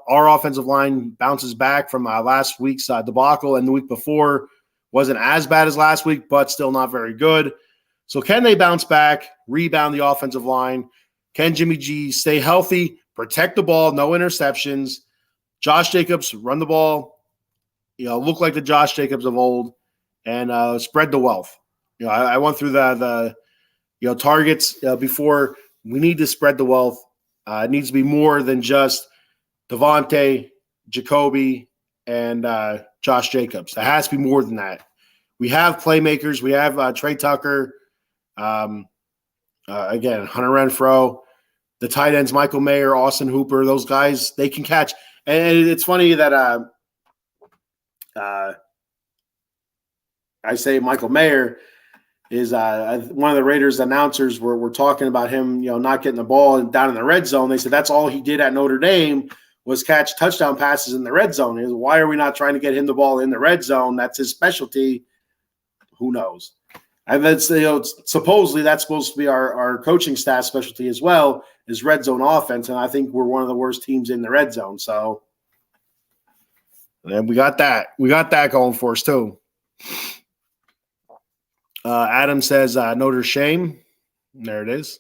S1: our offensive line bounces back from last week's debacle, and the week before wasn't as bad as last week, but still not very good. So can they bounce back, rebound the offensive line? Can Jimmy G stay healthy, protect the ball, no interceptions? Josh Jacobs, run the ball, look like the Josh Jacobs of old, and spread the wealth. I went through the targets before. We need to spread the wealth. It needs to be more than just Devontae, Jacoby, and Josh Jacobs. There has to be more than that. We have playmakers. We have Trey Tucker. Again, Hunter Renfrow. The tight ends, Michael Mayer, Austin Hooper. Those guys, they can catch. And it's funny that I say Michael Mayer is one of the Raiders announcers were talking about him, not getting the ball down in the red zone. They said that's all he did at Notre Dame was catch touchdown passes in the red zone. Why are we not trying to get him the ball in the red zone? That's his specialty. Who knows? And that's supposedly that's supposed to be our coaching staff specialty as well, is red zone offense, and I think we're one of the worst teams in the red zone. So, and we got that going for us too. Adam says Notre Dame. There it is.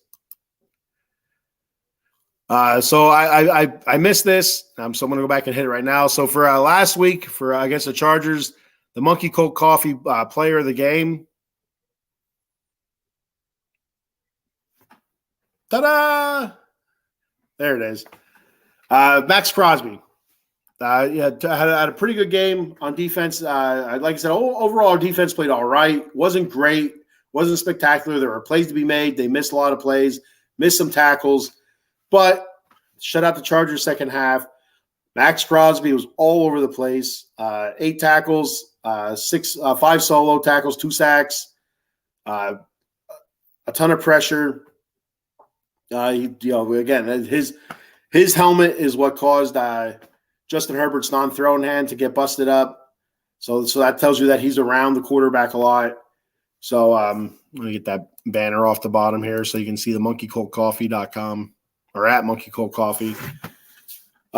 S1: So I missed this. So I'm going to go back and hit it right now. So for last week, for against the Chargers, the Monkey Cold Coffee player of the game. Ta-da! There it is. Max Crosby. Had a pretty good game on defense. Like I said, overall, our defense played all right. Wasn't great. Wasn't spectacular. There were plays to be made. They missed a lot of plays, missed some tackles. But shut out the Chargers second half. Max Crosby was all over the place. 8 tackles, 5 solo tackles, 2 sacks, a ton of pressure. Again, his helmet is what caused Justin Herbert's non-throwing hand to get busted up. So that tells you that he's around the quarterback a lot. So let me get that banner off the bottom here so you can see the monkeycoldcoffee.com or at Monkey Cold Coffee.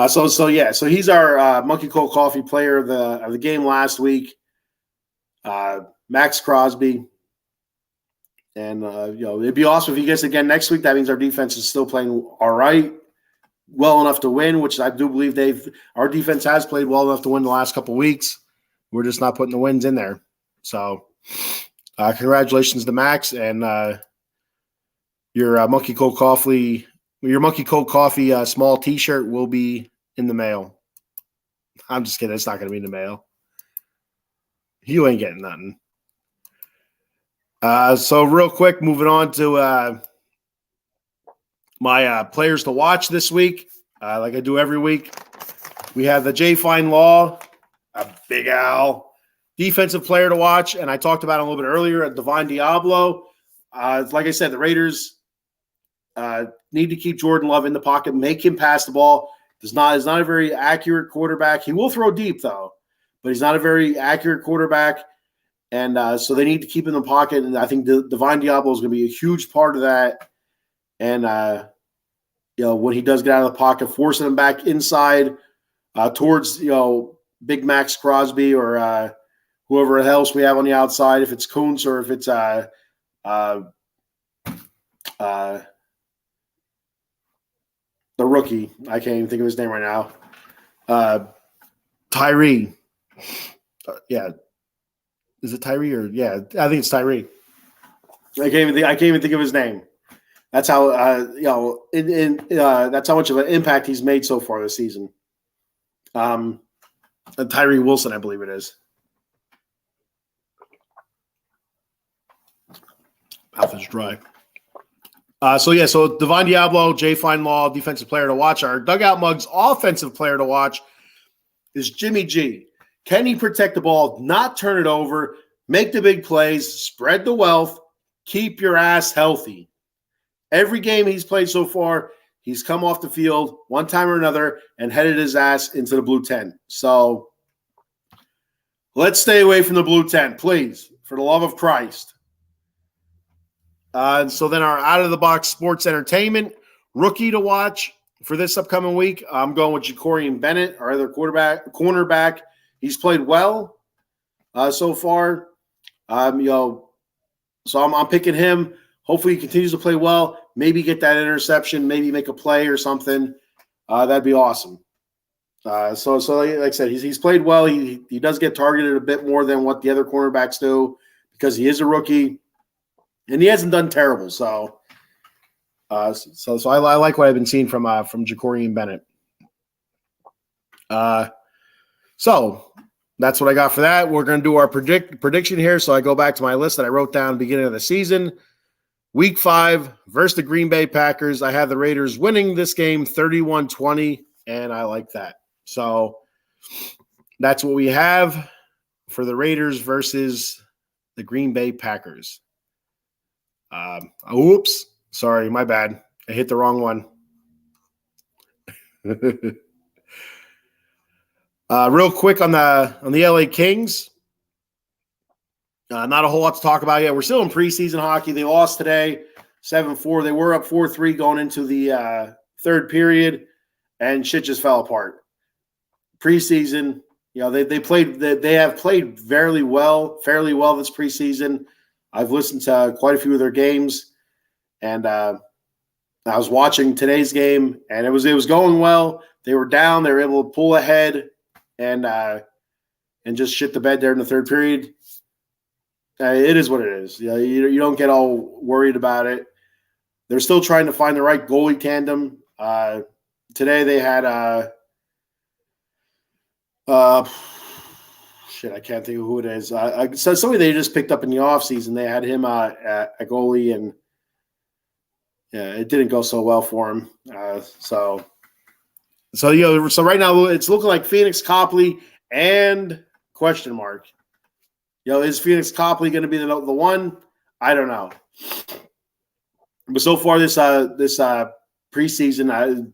S1: So he's our Monkey Cold Coffee player of the game last week. Max Crosby. And, it'd be awesome if he gets again next week. That means our defense is still playing all right, well enough to win, which I do believe our defense has played well enough to win the last couple of weeks. We're just not putting the wins in there. So congratulations to Max, and your Monkey Cold Coffee small T-shirt will be in the mail. I'm just kidding. It's not going to be in the mail. You ain't getting nothing. So real quick, moving on to my players to watch this week. Like I do every week, we have the J. Fine Law, a Big Al, defensive player to watch, and I talked about him a little bit earlier at Divine Diablo. Like I said, the Raiders need to keep Jordan Love in the pocket, make him pass the ball. He's not a very accurate quarterback. He will throw deep though, but he's not a very accurate quarterback. And so they need to keep him in the pocket, and I think Divine Diablo is going to be a huge part of that. And when he does get out of the pocket, forcing him back inside towards Big Max Crosby or whoever else we have on the outside, if it's Kuntz or if it's the rookie. I can't even think of his name right now. Tyree. Yeah. Is it Tyree or yeah? I think it's Tyree. I can't even think of his name. That's how that's how much of an impact he's made so far this season. Tyree Wilson, I believe it is. Mouth is dry. So Divine Diablo, J. Fine Law, defensive player to watch. Our Dugout Mugs offensive player to watch is Jimmy G. Can he protect the ball, not turn it over, make the big plays, spread the wealth, keep your ass healthy? Every game he's played so far, he's come off the field one time or another and headed his ass into the blue tent. So let's stay away from the blue tent, please, for the love of Christ. And so then our out-of-the-box sports entertainment rookie to watch for this upcoming week, I'm going with Jacorian Bennett, our other cornerback. He's played well so far. So I'm picking him. Hopefully he continues to play well. Maybe get that interception. Maybe make a play or something. That'd be awesome. So like I said, he's played well. He does get targeted a bit more than what the other cornerbacks do because he is a rookie, and he hasn't done terrible. So I like what I've been seeing from Jacorian Bennett. So that's what I got for that. We're going to do our prediction here. So I go back to my list that I wrote down at the beginning of the season. Week 5 versus the Green Bay Packers. I have the Raiders winning this game 31-20, and I like that. So that's what we have for the Raiders versus the Green Bay Packers. Oops. Sorry, my bad. I hit the wrong one. Real quick on the LA Kings. Not a whole lot to talk about yet. We're still in preseason hockey. They lost today, 7-4. They were up 4-3 going into the third period, and shit just fell apart. Preseason, they have played fairly well this preseason. I've listened to quite a few of their games, and I was watching today's game, and it was going well. They were down, they were able to pull ahead, and just shit the bed there in the third period. It is what it is. You don't get all worried about it. They're still trying to find the right goalie tandem. Today they had I can't think of who it is. So somebody they just picked up in the offseason. They had him at goalie, and it didn't go so well for him. So right now it's looking like Phoenix, Copley, and question mark. Is Phoenix Copley going to be the one? I don't know. But so far this preseason,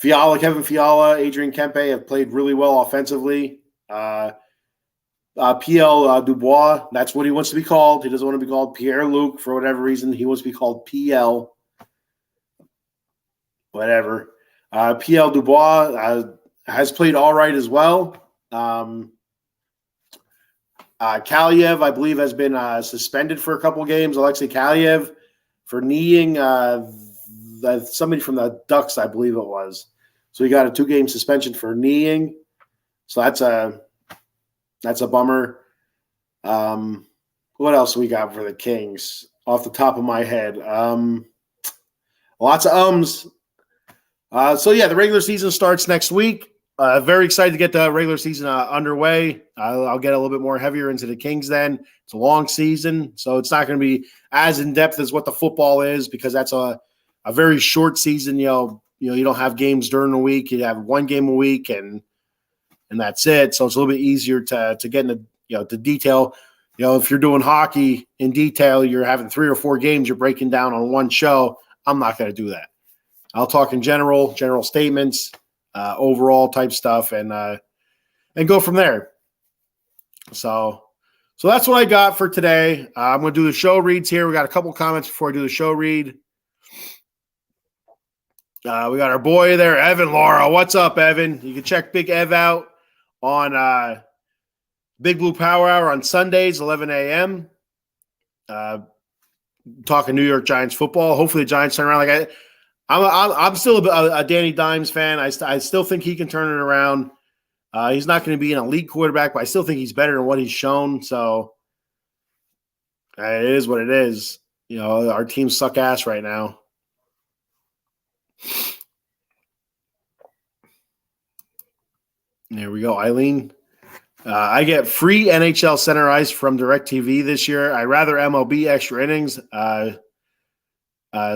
S1: Kevin Fiala, Adrian Kempe have played really well offensively. PL Dubois, that's what he wants to be called. He doesn't want to be called Pierre-Luc for whatever reason. He wants to be called PL. Whatever. PL Dubois has played all right as well. Kaliev, I believe, has been suspended for a couple of games. Alexei Kaliev for kneeing somebody from the Ducks, I believe it was. So he got a 2-game suspension for kneeing. So that's a bummer. What else we got for the Kings off the top of my head? Lots of ums. The regular season starts next week. Very excited to get the regular season underway. I'll get a little bit more heavier into the Kings then. It's a long season, so it's not going to be as in-depth as what the football is because that's a very short season. You don't have games during the week. You have one game a week, and that's it. So it's a little bit easier to get into the detail. If you're doing hockey in detail, you're having 3 or 4 games you're breaking down on one show. I'm not going to do that. I'll talk in general statements, overall type stuff, and go from there. So that's what I got for today. I'm going to do the show reads here. We got a couple comments before I do the show read. We got our boy there, Evan Laura. What's up, Evan? You can check Big Ev out on Big Blue Power Hour on Sundays, 11 a.m. Talking New York Giants football. Hopefully the Giants turn around. I'm still a Danny Dimes fan. I still think he can turn it around. He's not going to be an elite quarterback, but I still think he's better than what he's shown. So it is what it is. Our teams suck ass right now. There we go, Eileen. I get free NHL center ice from DirecTV this year. I rather MLB extra innings.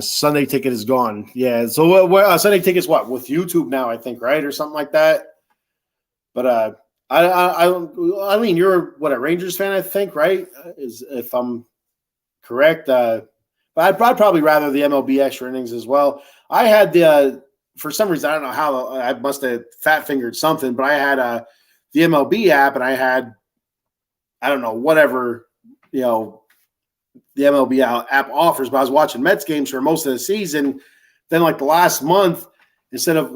S1: Sunday ticket is gone. Yeah. So Sunday ticket's what with YouTube now? I think right or something like that. But I mean, you're a Rangers fan? I think right is if I'm correct. But I'd probably rather the MLB extra innings as well. I had for some reason I don't know how I must have fat fingered something, but I had the MLB app and I had I don't know whatever the MLB app offers, but I was watching Mets games for most of the season. Then, like the last month, instead of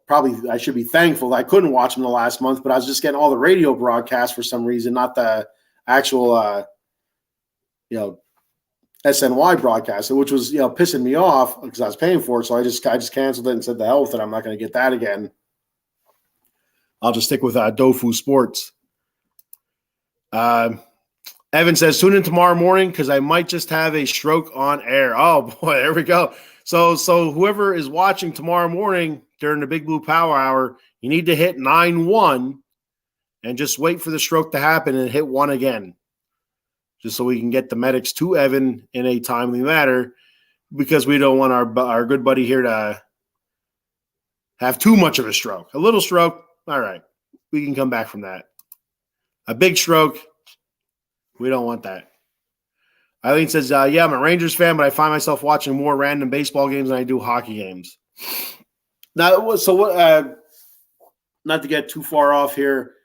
S1: probably I should be thankful that I couldn't watch them the last month, but I was just getting all the radio broadcasts for some reason, not the actual SNY broadcast, which was pissing me off because I was paying for it. So I just canceled it and said the hell with it. I'm not going to get that again. I'll just stick with Dofu Sports. Evan says, tune in tomorrow morning because I might just have a stroke on air. Oh, boy, there we go. So whoever is watching tomorrow morning during the Big Blue Power Hour, you need to hit 9-1 and just wait for the stroke to happen and hit 1 again, just so we can get the medics to Evan in a timely manner because we don't want our good buddy here to have too much of a stroke. A little stroke, all right, we can come back from that. A big stroke, we don't want that. Eileen says, yeah, I'm a Rangers fan, but I find myself watching more random baseball games than I do hockey games. Now, so what? Not to get too far off here.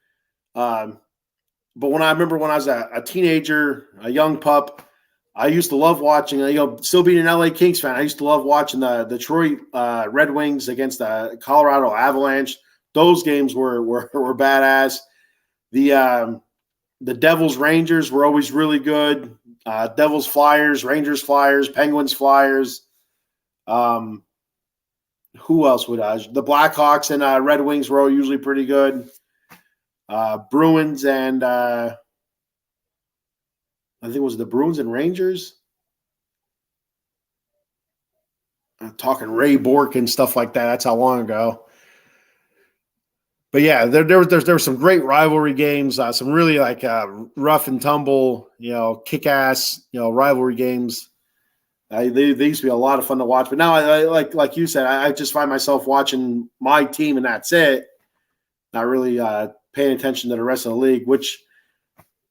S1: But when I was a teenager, a young pup, I used to love watching, still being an LA Kings fan, I used to love watching the Detroit Red Wings against the Colorado Avalanche. Those games were badass. The Devils Rangers were always really good. Devils Flyers, Rangers Flyers, Penguins Flyers. Who else would the Blackhawks and Red Wings were usually pretty good. Bruins and I think it was the Bruins and Rangers. I'm talking Ray Bork and stuff like that. That's how long ago. But yeah, there were some great rivalry games. Some really rough and tumble, kick-ass, rivalry games. They used to be a lot of fun to watch. But now, like you said, I just find myself watching my team and that's it. Not really paying attention to the rest of the league, which,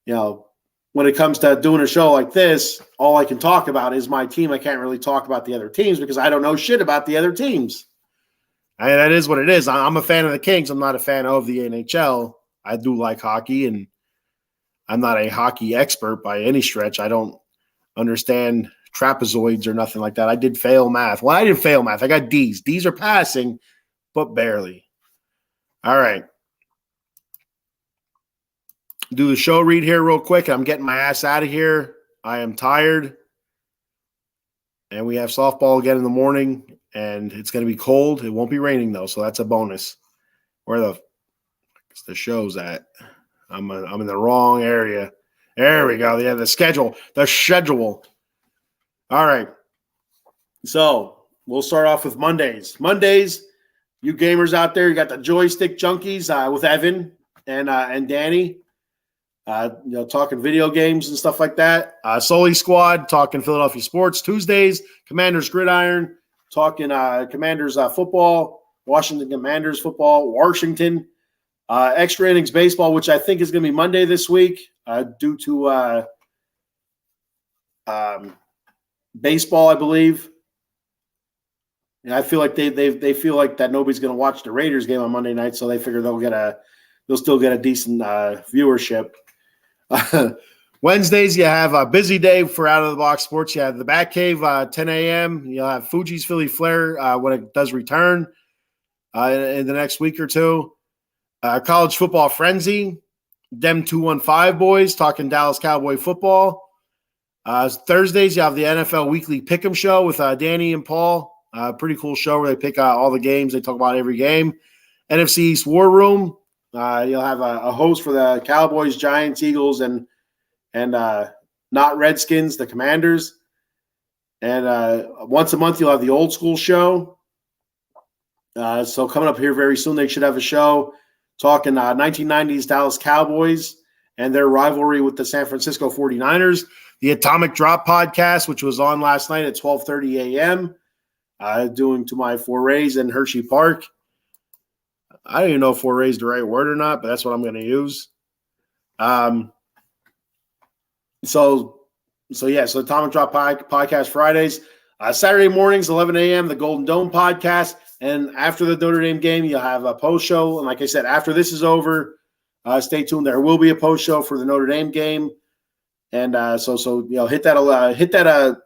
S1: when it comes to doing a show like this, all I can talk about is my team. I can't really talk about the other teams because I don't know shit about the other teams. And that is what it is. I'm a fan of the Kings. I'm not a fan of the NHL. I do like hockey, and I'm not a hockey expert by any stretch. I don't understand trapezoids or nothing like that. I did fail math. Well, I didn't fail math. I got D's. D's are passing, but barely. All right. Do the show read here real quick. I'm getting my ass out of here. I am tired. And we have softball again in the morning, and it's going to be cold. It won't be raining, though, so that's a bonus. Where the show's at? I'm in the wrong area. There we go. Yeah, the schedule. The schedule. All right. So we'll start off with Mondays. Mondays, you gamers out there, you got the joystick junkies with Evan and Danny. Talking video games and stuff like that. Sully Squad, talking Philadelphia sports. Tuesdays, Commanders Gridiron, talking Commanders football, Washington Commanders football, Washington. Extra innings baseball, which I think is going to be Monday this week due to baseball, I believe. And I feel like they feel like that nobody's going to watch the Raiders game on Monday night, so they figure they'll still get a decent viewership. Wednesdays, you have a busy day for Out of the Box Sports. You have the Batcave, 10 a.m. You'll have Fuji's Philly Flair when it does return in the next week or two. College Football Frenzy, Dem 215 boys talking Dallas Cowboy football. Thursdays, you have the NFL Weekly Pick'em Show with Danny and Paul. Pretty cool show where they pick all the games. They talk about every game. NFC East War Room. You'll have a host for the Cowboys, Giants, Eagles, and not Redskins, the Commanders. And once a month, you'll have the Old School Show. So coming up here very soon, they should have a show talking 1990s Dallas Cowboys and their rivalry with the San Francisco 49ers. The Atomic Drop podcast, which was on last night at 12:30 a.m., doing To My Forays in Hershey Park. I don't even know if foray is the right word or not, but that's what I'm going to use. So Atomic Drop podcast Fridays. Saturday mornings, 11 a.m., the Golden Dome podcast. And after the Notre Dame game, you'll have a post show. And like I said, after this is over, stay tuned. There will be a post show for the Notre Dame game. And so hit that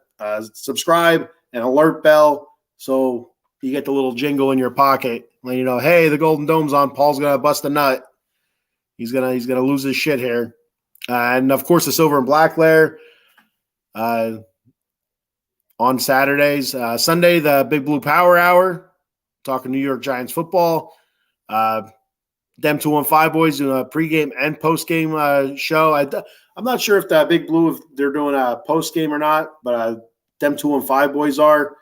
S1: subscribe and alert bell so you get the little jingle in your pocket, letting you know, hey, the Golden Dome's on. Paul's gonna bust a nut. He's gonna lose his shit here. And of course, the Silver and Black Lair on Saturdays. Sunday, the Big Blue Power Hour, talking New York Giants football. Dem 215 boys doing a pregame and postgame show. I'm not sure if the Big Blue, if they're doing a postgame or not, but Dem 215 boys are.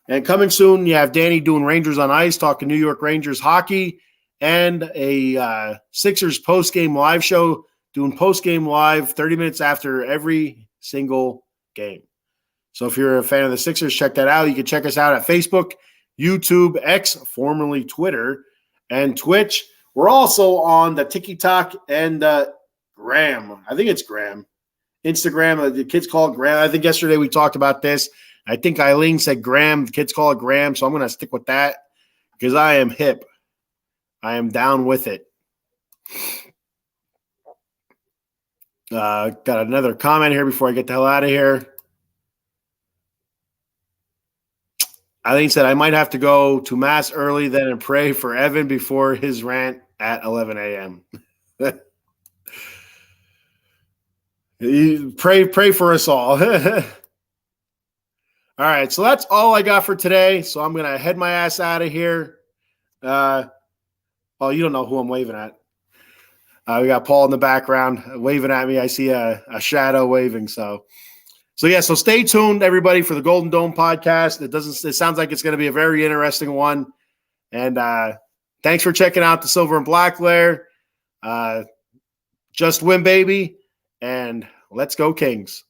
S1: And coming soon, you have Danny doing Rangers on Ice, talking New York Rangers hockey, and a Sixers postgame live show, doing postgame live 30 minutes after every single game. So if you're a fan of the Sixers, check that out. You can check us out at Facebook, YouTube, X, formerly Twitter, and Twitch. We're also on the TikTok and Gram. I think it's Gram. Instagram, the kids call it Gram. I think yesterday we talked about this. I think Eileen said Graham. The kids call it Graham, so I'm going to stick with that because I am hip. I am down with it. Got another comment here before I get the hell out of here. I think he said, I might have to go to mass early then and pray for Evan before his rant at 11 a.m. Pray for us all. All right, so that's all I got for today. So I'm going to head my ass out of here. Oh, you don't know who I'm waving at. We got Paul in the background waving at me. I see a shadow waving. So yeah. So stay tuned, everybody, for the Golden Dome podcast. It sounds like it's going to be a very interesting one. And thanks for checking out the Silver and Black Lair. Just win, baby, and let's go Kings.